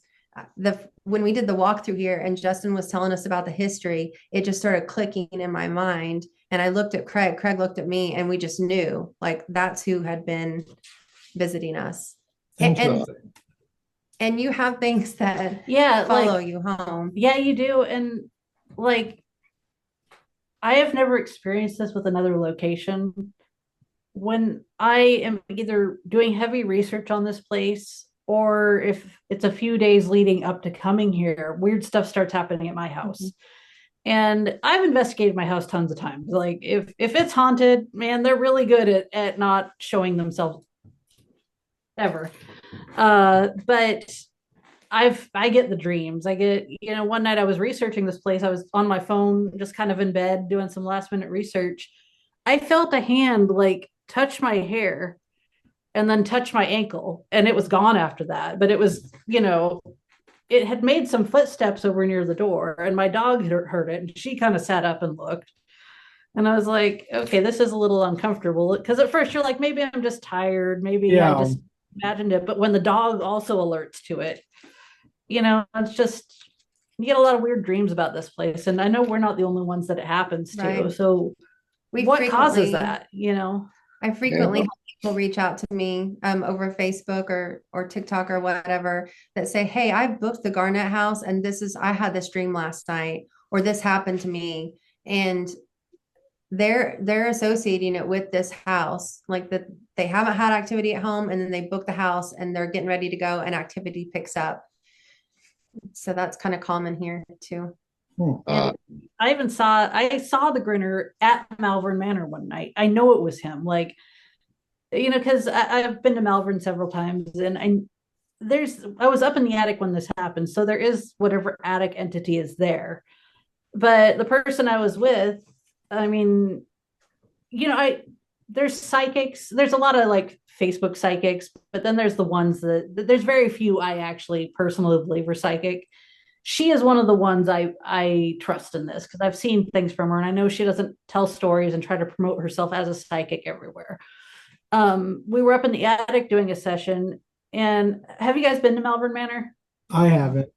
when we did the walkthrough here and Justin was telling us about the history, it just started clicking in my mind. And I looked at Craig looked at me, and we just knew like that's who had been visiting us. And you have things that follow you home. Yeah, you do. And like, I have never experienced this with another location when I am either doing heavy research on this place or if it's a few days leading up to coming here, weird stuff starts happening at my house. Mhm. And I've investigated my house tons of times. Like if it's haunted, man, they're really good at not showing themselves ever. But I get the dreams. I get, one night I was researching this place. I was on my phone, just kind of in bed doing some last minute research. I felt a hand like touch my hair and then touch my ankle, and it was gone after that. But it was, it had made some footsteps over near the door, and my dog heard it, and she kind of sat up and looked. And I was like, okay, this is a little uncomfortable, because at first you're like, maybe I'm just tired, maybe I Yeah. just imagined it. But when the dog also alerts to it, it's just, you get a lot of weird dreams about this place. And I know we're not the only ones that it happens to. Right. So We what causes frequently, that, I frequently Yeah. have people reach out to me over Facebook or TikTok or whatever that say, "Hey, I booked the Garnett House, and I had this dream last night, or this happened to me," and they're associating it with this house, like that they haven't had activity at home, and then they book the house, and they're getting ready to go, and activity picks up. So that's kind of common here too. Uh, I saw the Grinner at Malvern Manor one night. I know it was him, like, because I've been to Malvern several times, and I was up in the attic when this happened, so there is whatever attic entity is there. But the person I was with, I mean, there's psychics. There's a lot of like Facebook psychics, but then there's the ones that there's very few I actually personally believe are psychic. She is one of the ones I trust in this, because I've seen things from her, and I know she doesn't tell stories and try to promote herself as a psychic everywhere. We were up in the attic doing a session, and have you guys been to Malvern Manor? I haven't.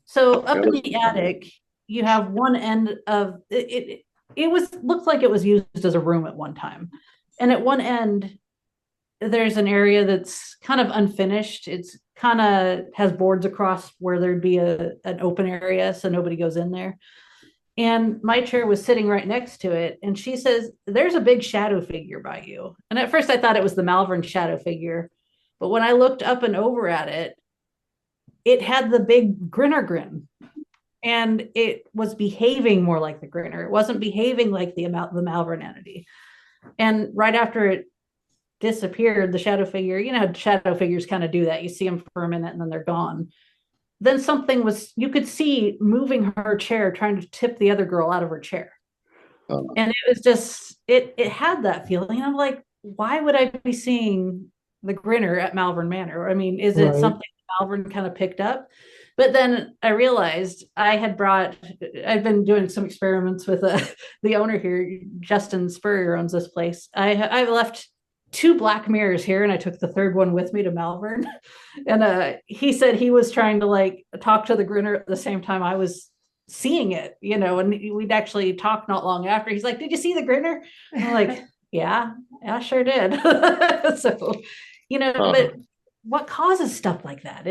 So up in the attic, you have one end of it. It was looked like it was used as a room at one time, and at one end, there's an area that's kind of unfinished. It's kind of has boards across where there'd be an open area, so nobody goes in there. And my chair was sitting right next to it, and she says, "There's a big shadow figure by you." And at first, I thought it was the Malvern shadow figure, but when I looked up and over at it, it had the big grinner grin, and it was behaving more like the grinner. It wasn't behaving like the Malvern entity. And right after it disappeared, the shadow figure, shadow figures kind of do that. You see them for a minute and then they're gone. Then something you could see moving her chair, trying to tip the other girl out of her chair. And it was just, it had that feeling. I'm like, why would I be seeing the grinner at Malvern Manor? I mean, is it something Malvern kind of picked up? But then I realized I'd been doing some experiments with the owner here, Justin Spurrier owns this place. I left 2 black mirrors here, and I took the third one with me to Malvern. And he said he was trying to like talk to the grinner at the same time I was seeing it, and we'd actually talk not long after. He's like, "Did you see the grinner?" I'm like, yeah, I sure did. So, but what causes stuff like that?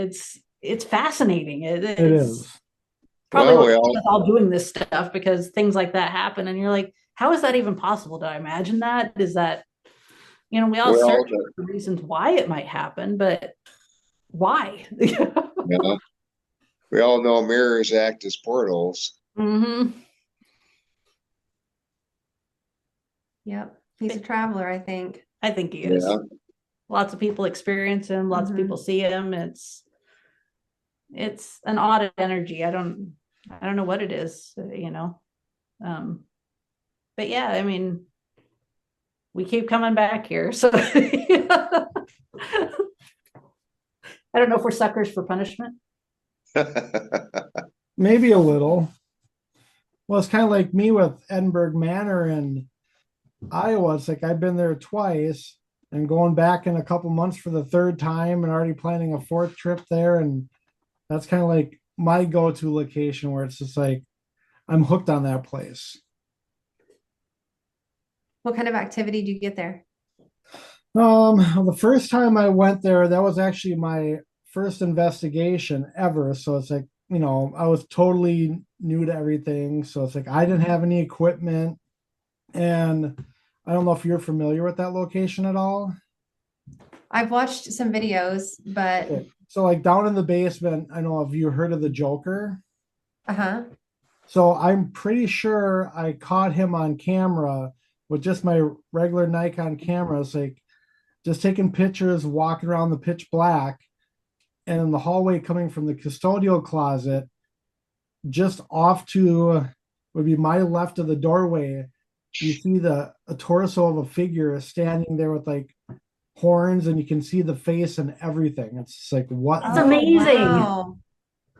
It's fascinating. It is. Probably Well, we're all doing this stuff because things like that happen, and you're like, how is that even possible? Did I imagine that? Is that, we all search for reasons why it might happen, but why? Yeah. We all know mirrors act as portals. Mm-hmm. Yep. He's a traveler, I think. I think he is. Yeah. Lots of people experience him. Lots of people see him. It's an odd energy. I don't know what it is, but yeah, I mean, we keep coming back here. So I don't know if we're suckers for punishment. Maybe a little. Well, it's kind of like me with Edinburgh Manor in Iowa. It's like I've been there twice and going back in a couple months for the 3rd time and already planning a 4th trip there. And that's kind of like my go-to location where it's just like I'm hooked on that place. What kind of activity do you get there? The first time I went there, that was actually my first investigation ever. So it's like, I was totally new to everything. So it's like I didn't have any equipment, and I don't know if you're familiar with that location at all. I've watched some videos, but Okay. So like down in the basement, I don't know if you heard of the Joker. uh-huh. So I'm pretty sure I caught him on camera with just my regular Nikon cameras, like just taking pictures, walking around the pitch black, and in the hallway coming from the custodial closet, just off to would be my left of the doorway. You see a torso of a figure standing there with like horns, and you can see the face and everything. It's just like what That's the. Oh, amazing. wow.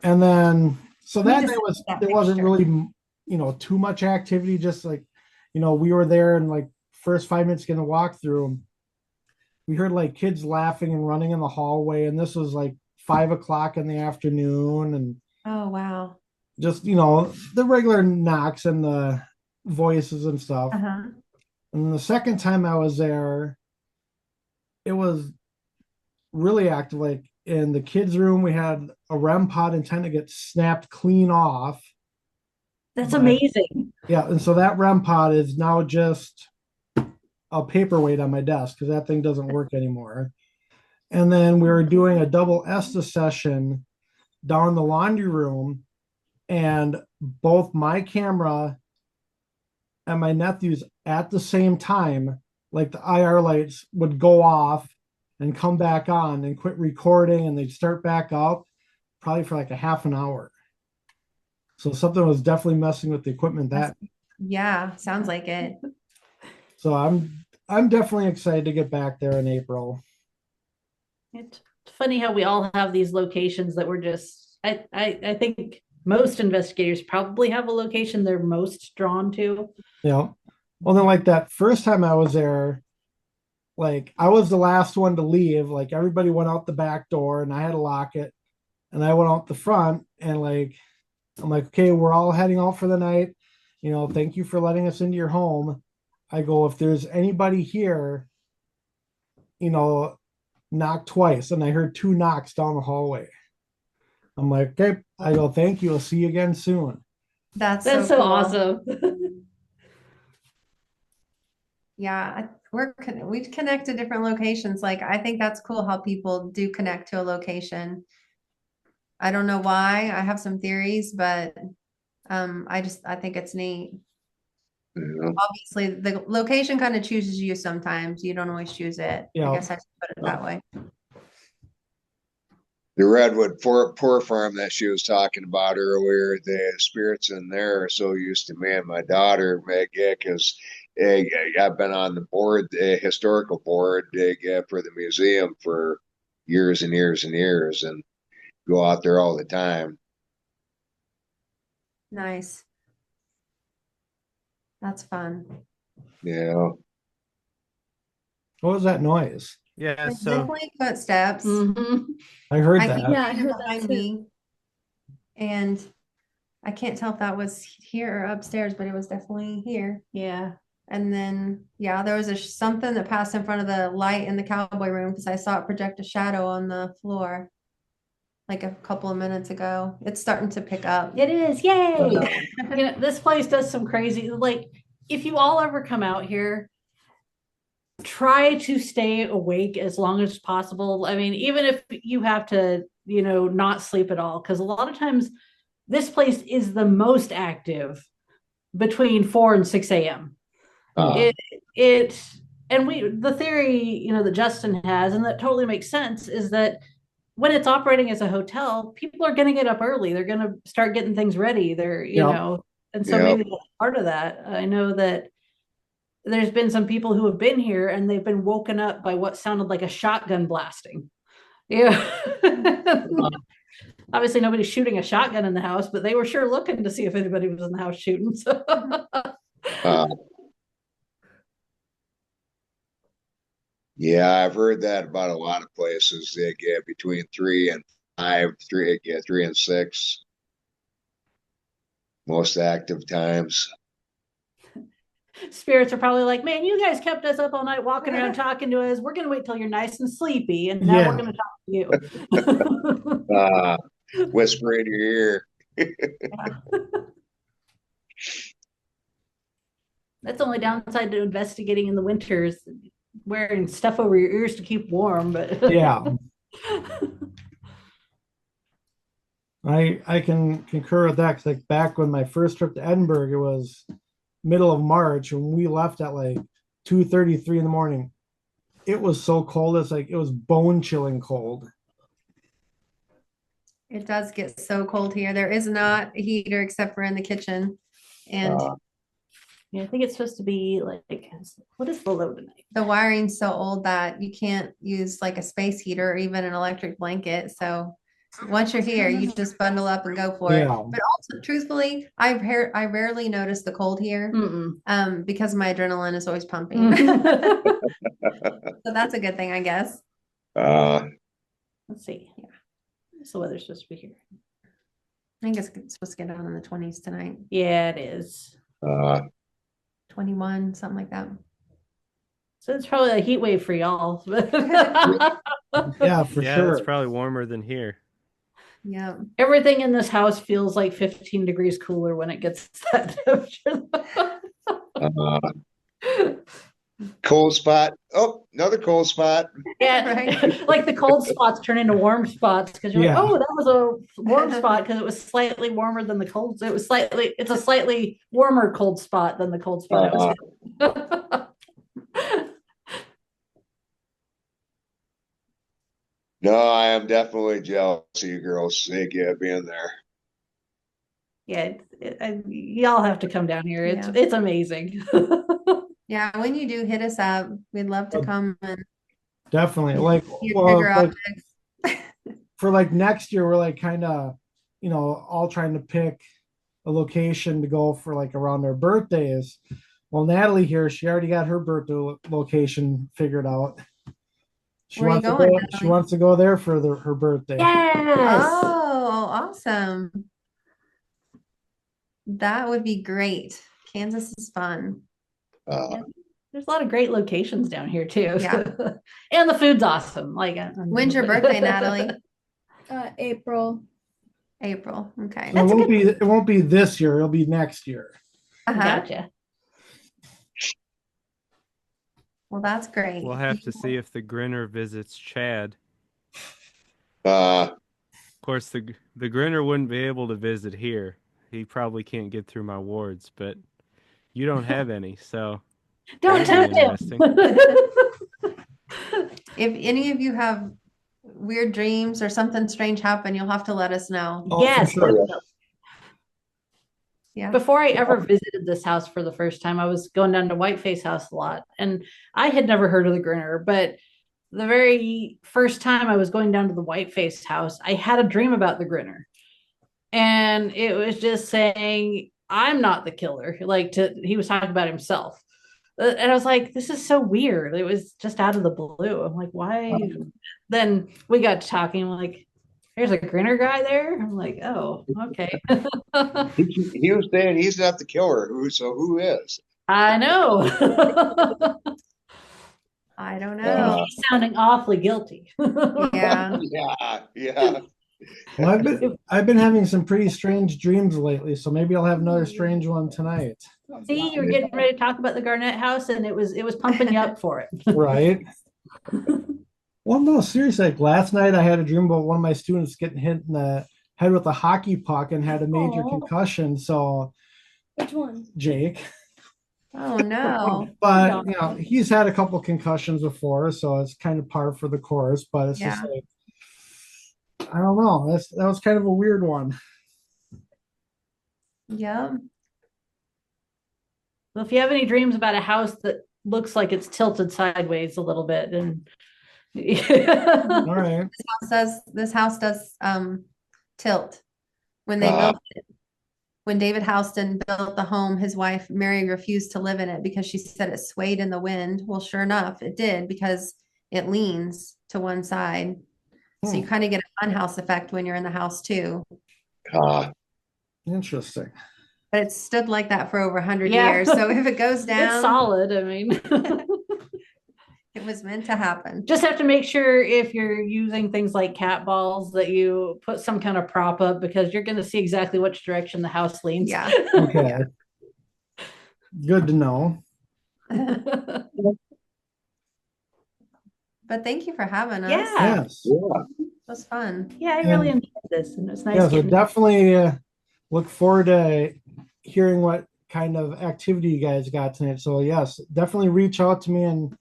And then so Let that me day just was see that there wasn't picture. really too much activity. Just like we were there and like first 5 minutes getting a walk through. We heard like kids laughing and running in the hallway, and this was like 5 o'clock in the afternoon, and Oh, wow. just the regular knocks and the voices and stuff. Uh-huh. And the second time I was there, it was really active. Like in the kids' room, we had a REM pod intent to get snapped clean off. That's But amazing. yeah, and so that REM pod is now just a paperweight on my desk because that thing doesn't work anymore. And then we were doing a double Estes session down in the laundry room, and both my camera and my nephew's at the same time, like the IR lights would go off and come back on and quit recording, and they'd start back up probably for like a half an hour. So something was definitely messing with the equipment that. Yeah, sounds like it. So I'm definitely excited to get back there in April. It's funny how we all have these locations that we're just I think most investigators probably have a location they're most drawn to. Yeah. Well, then like that first time I was there, like I was the last one to leave. Like everybody went out the back door and I had to lock it. And I went out the front and like I'm like, okay, we're all heading out for the night. Thank you for letting us into your home. I go, if there's anybody here, knock twice. And I heard two knocks down the hallway. I'm like, okay. I go, thank you. I'll see you again soon. That's That's so so cool. awesome. Yeah, we connect to different locations. Like I think that's cool how people do connect to a location. I don't know why. I have some theories, but I think it's neat. Yeah. Obviously, the location kind of chooses you sometimes. You don't always choose it. I Yeah. guess I should put it that way. The redwood poor farm that she was talking about earlier, the spirits in there are so used to me and my daughter, Meg, because I've been on the board, the historical board for the museum for years and years and years, and go out there all the time. Nice. That's fun. Yeah. What was that noise? Yeah, There's so definitely footsteps. Mhm. I heard I that. think Yeah, I heard that behind too. me. And I can't tell if that was here or upstairs, but it was definitely here. Yeah. And then, yeah, there was something that passed in front of the light in the cowboy room because I saw it project a shadow on the floor like a couple of minutes ago. It's starting to pick up. It is. Yay. This place does some crazy, like if you all ever come out here, try to stay awake as long as possible. I mean, even if you have to, not sleep at all, because a lot of times this place is the most active between 4 and 6 a.m. It and the theory, that Justin has, and that totally makes sense, is that when it's operating as a hotel, people are going to get up early. They're going to start getting things ready. And so maybe that's part of that. I know that there's been some people who have been here and they've been woken up by what sounded like a shotgun blasting. Yeah. Obviously nobody's shooting a shotgun in the house, but they were sure looking to see if anybody was in the house shooting. So Yeah, I've heard that about a lot of places. They get between 3 and 5, 3 and 6, most active times. spirits are probably like, man, you guys kept us up all night walking around talking to us. We're going to wait till you're nice and sleepy, and now we're going to talk to you. Whisper in your ear. That's the only downside to investigating in the winters, wearing stuff over your ears to keep warm. But Yeah, I can concur with that. 'Cause like back when my first trip to Edinburgh, it was middle of March, and we left at like 2:33 in the morning. It was so cold. It's like it was bone chilling cold. It does get so cold here. There is not a heater except for in the kitchen. And Uh, yeah, I think it's supposed to be like, what is the low tonight? the wiring's so old that you can't use like a space heater or even an electric blanket. So once you're here, you just bundle up and go for it. Yeah. But also, truthfully, I rarely notice the cold here, because my adrenaline is always pumping. So that's a good thing, I guess. Let's see. Yeah. So the weather's supposed to be here. I think it's supposed to get down in the 20s tonight. Yeah, it is. 21, something like that. So it's probably a heat wave for y'all. Yeah, for Yeah, sure. it's probably warmer than here. Yeah. Everything in this house feels like 15 degrees cooler when it gets that temperature. cold spot. Oh, another cold spot. Yeah, Right. like the cold spots turn into warm spots because you're Yeah. like, oh, that was a warm spot because it was slightly warmer than the cold. It's a slightly warmer cold spot than the cold spot. No, I am definitely jealous of you girls. Thank you being there. Yeah, y'all have to come down here. It's amazing. Yeah, when you do hit us up, we'd love to come and Definitely. Like, figure out. For like next year, we're like kind of, all trying to pick a location to go for like around their birthdays. Well, Natalie here, she already got her birthday location figured out. She Where are you wants to going, go. Natalie? She wants to go there for her birthday. Yes. Oh, awesome. That would be great. Kansas is fun. Yeah, there's a lot of great locations down here too. Yeah. And the food's awesome. Like, When's your birthday, Natalie? April. April. Okay. So it won't be this year. It'll be next year. Gotcha. Well, that's great. We'll have to see if the Grinner visits Chad. Uh, Of course, the Grinner wouldn't be able to visit here. He probably can't get through my wards, but you don't have any, so Don't that'd be tempt him. If any of you have weird dreams or something strange happen, you'll have to let us know. Oh, for Yes. sure. Yeah. Before I ever visited this house for the first time, I was going down to Whiteface House a lot, and I had never heard of the Grinner, but the very first time I was going down to the Whiteface House, I had a dream about the Grinner. And it was just saying, I'm not the killer. He was talking about himself. And I was like, this is so weird. It was just out of the blue. I'm like, why? Then we got to talking. I'm like, there's a Grinner guy there. I'm like, oh, okay. he was saying he's not the killer. Who is? I know. I don't know. He's sounding awfully guilty. Yeah. Yeah. Well, I've been having some pretty strange dreams lately, so maybe I'll have another strange one tonight. See, you were getting ready to talk about the Garnett house, and it was pumping you up for it. Right. Well, no, seriously. Like last night, I had a dream about one of my students getting hit in the head with a hockey puck and had a major concussion. So, Which one? Jake. Oh no. But he's had a couple concussions before, so it's kind of par for the course. But it's just like, I don't know. That was kind of a weird one. Yeah. Well, if you have any dreams about a house that looks like it's tilted sideways a little bit, then All right. This house does tilt. When they built it, when David Houston built the home, his wife Mary refused to live in it because she said it swayed in the wind. Well, sure enough, it did, because it leans to one side. So you kind of get a funhouse effect when you're in the house too. Interesting. But it's stood like that for over 100 years. So if it goes down, it's solid. I mean, it was meant to happen. Just have to make sure if you're using things like cat balls that you put some kind of prop up, because you're going to see exactly which direction the house leans. Yeah. Okay. Good to know. But thank you for having us. Yeah. Yes. Yeah. It was fun. Yeah, I really And- enjoyed this, and it was nice Yeah, so getting. definitely look forward to hearing what kind of activity you guys got tonight. So yes, definitely reach out to me and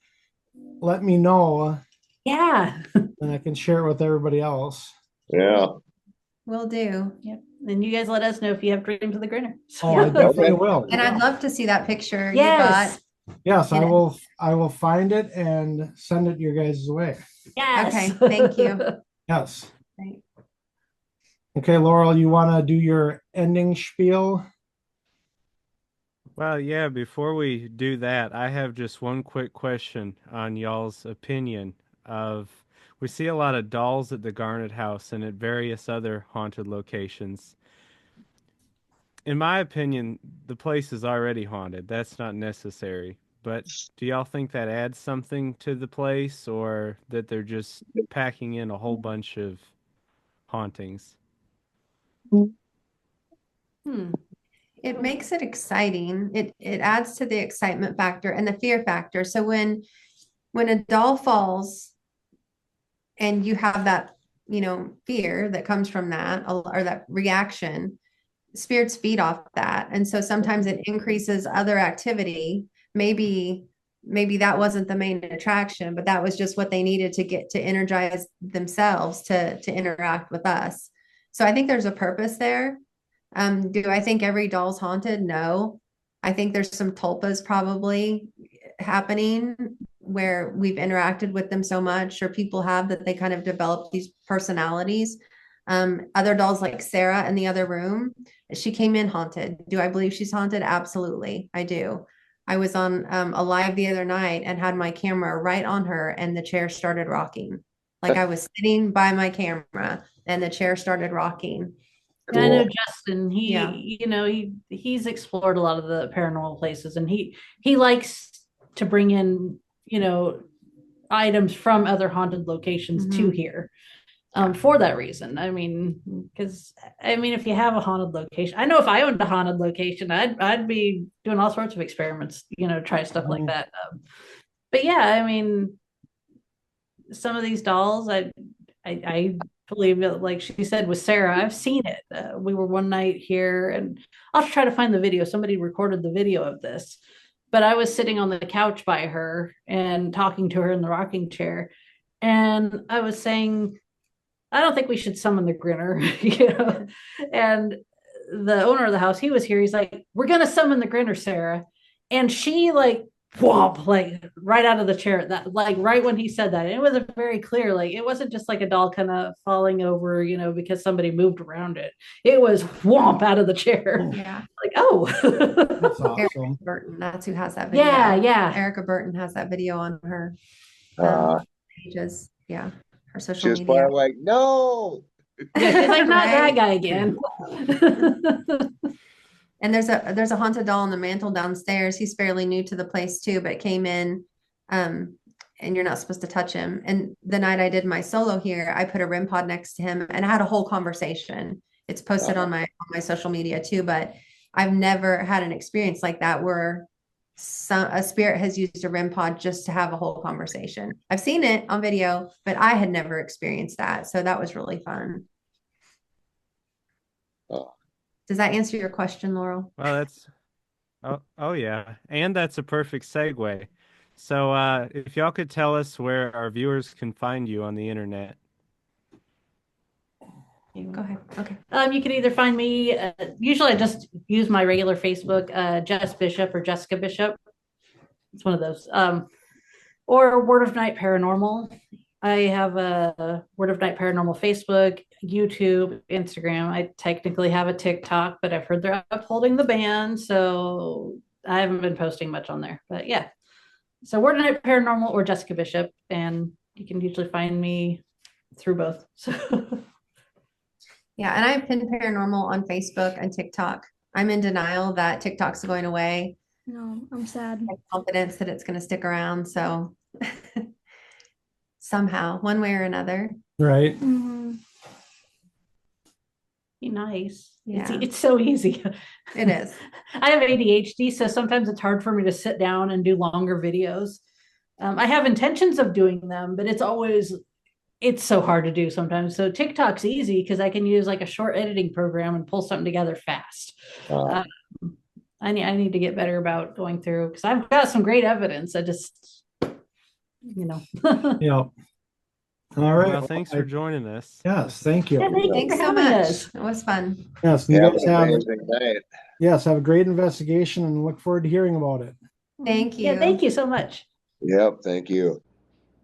let me know, Yeah. and I can share it with everybody else. Yeah. Will do. Yep. And you guys let us know if you have dreams of the grinner. Oh, I definitely will. And I'd love to see that picture Yes. you Yes, I Yeah. will. I will find it and send it your guys' way. Yes. Okay, thank you. Yes. Right. Okay, Laurel, you want to do your ending spiel? Well, yeah, before we do that, I have just one quick question on y'all's opinion of we see a lot of dolls at the Garnet House and at various other haunted locations. In my opinion, the place is already haunted. That's not necessary. But do y'all think that adds something to the place or that they're just packing in a whole bunch of hauntings? Hmm. It makes it exciting. It adds to the excitement factor and the fear factor. So when a doll falls and you have that, fear that comes from that or that reaction, spirits feed off that. And so sometimes it increases other activity. Maybe that wasn't the main attraction, but that was just what they needed to get to energize themselves to interact with us. So I think there's a purpose there. Do I think every doll's haunted? No. I think there's some tulpas probably happening where we've interacted with them so much, or people have, that they kind of develop these personalities. Other dolls like Sarah in the other room, she came in haunted. Do I believe she's haunted? Absolutely, I do. I was on a live the other night and had my camera right on her, and the chair started rocking. Like I was sitting by my camera, and the chair started rocking. I know Cool. Justin, Yeah. he's explored a lot of the paranormal places, and he likes to bring in, items from other haunted locations to here. For that reason. I mean, because if you have a haunted location, I know if I owned a haunted location, I'd be doing all sorts of experiments, try stuff like that. But yeah, some of these dolls, I believe it, like she said with Sarah, I've seen it. We were one night here, and I'll try to find the video. Somebody recorded the video of this, but I was sitting on the couch by her and talking to her in the rocking chair, and I was saying, I don't think we should summon the grinner, And the owner of the house, he was here. He's like, "We're gonna summon the grinner, Sarah," and she like whomp, like right out of the chair. That like right when he said that, it was a very clear, like it wasn't just like a doll kind of falling over, because somebody moved around it. It was whomp out of the chair. Yeah. Like, oh, That's Erica awesome. Burton, that's who has that video. yeah. Erica Burton has that video on her pages. Yeah. Her social She's media. probably like, no. Yeah, she's like, not that Right? guy again. And there's a haunted doll on the mantle downstairs. He's fairly new to the place too, but came in, and you're not supposed to touch him. And the night I did my solo here, I put a REM pod next to him and I had a whole conversation. It's posted on my social media too, but I've never had an experience like that where a spirit has used a REM pod just to have a whole conversation. I've seen it on video, but I had never experienced that. So that was really fun. Oh. Does that answer your question, Laurel? Well, oh yeah. And that's a perfect segue. So if y'all could tell us where our viewers can find you on the internet. Go ahead. Okay. You can either find me, usually I just use my regular Facebook, Jess Bishop or Jessica Bishop. It's one of those. Or Word of Night Paranormal. I have a Word of Night Paranormal Facebook, YouTube, Instagram. I technically have a TikTok, but I've heard they're upholding the ban, so I haven't been posting much on there. But yeah. So Word of Night Paranormal or Jessica Bishop, and you can usually find me through both. So Yeah, and I have Pin Paranormal on Facebook and TikTok. I'm in denial that TikTok's going away. No, I'm sad. I have confidence that it's going to stick around. So somehow, one way or another. Right. Mhm. Be nice. Yeah. It's so easy. It is. I have ADHD, so sometimes it's hard for me to sit down and do longer videos. I have intentions of doing them, but it's so hard to do sometimes. So TikTok's easy because I can use like a short editing program and pull something together fast. Uh, I need to get better about going through because I've got some great evidence. I just, Yep. All right. Well, thanks for joining us. Yes, thank you. Yeah, thank you Thanks for so having much. us. It was fun. Yes, you have guys an have amazing night. have a great investigation and look forward to hearing about it. Thank you. Yeah, thank you so much. Yep, thank you.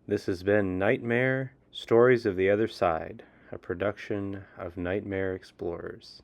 This has been Nightmare Stories of the Other Side, a production of Nightmare Explorers.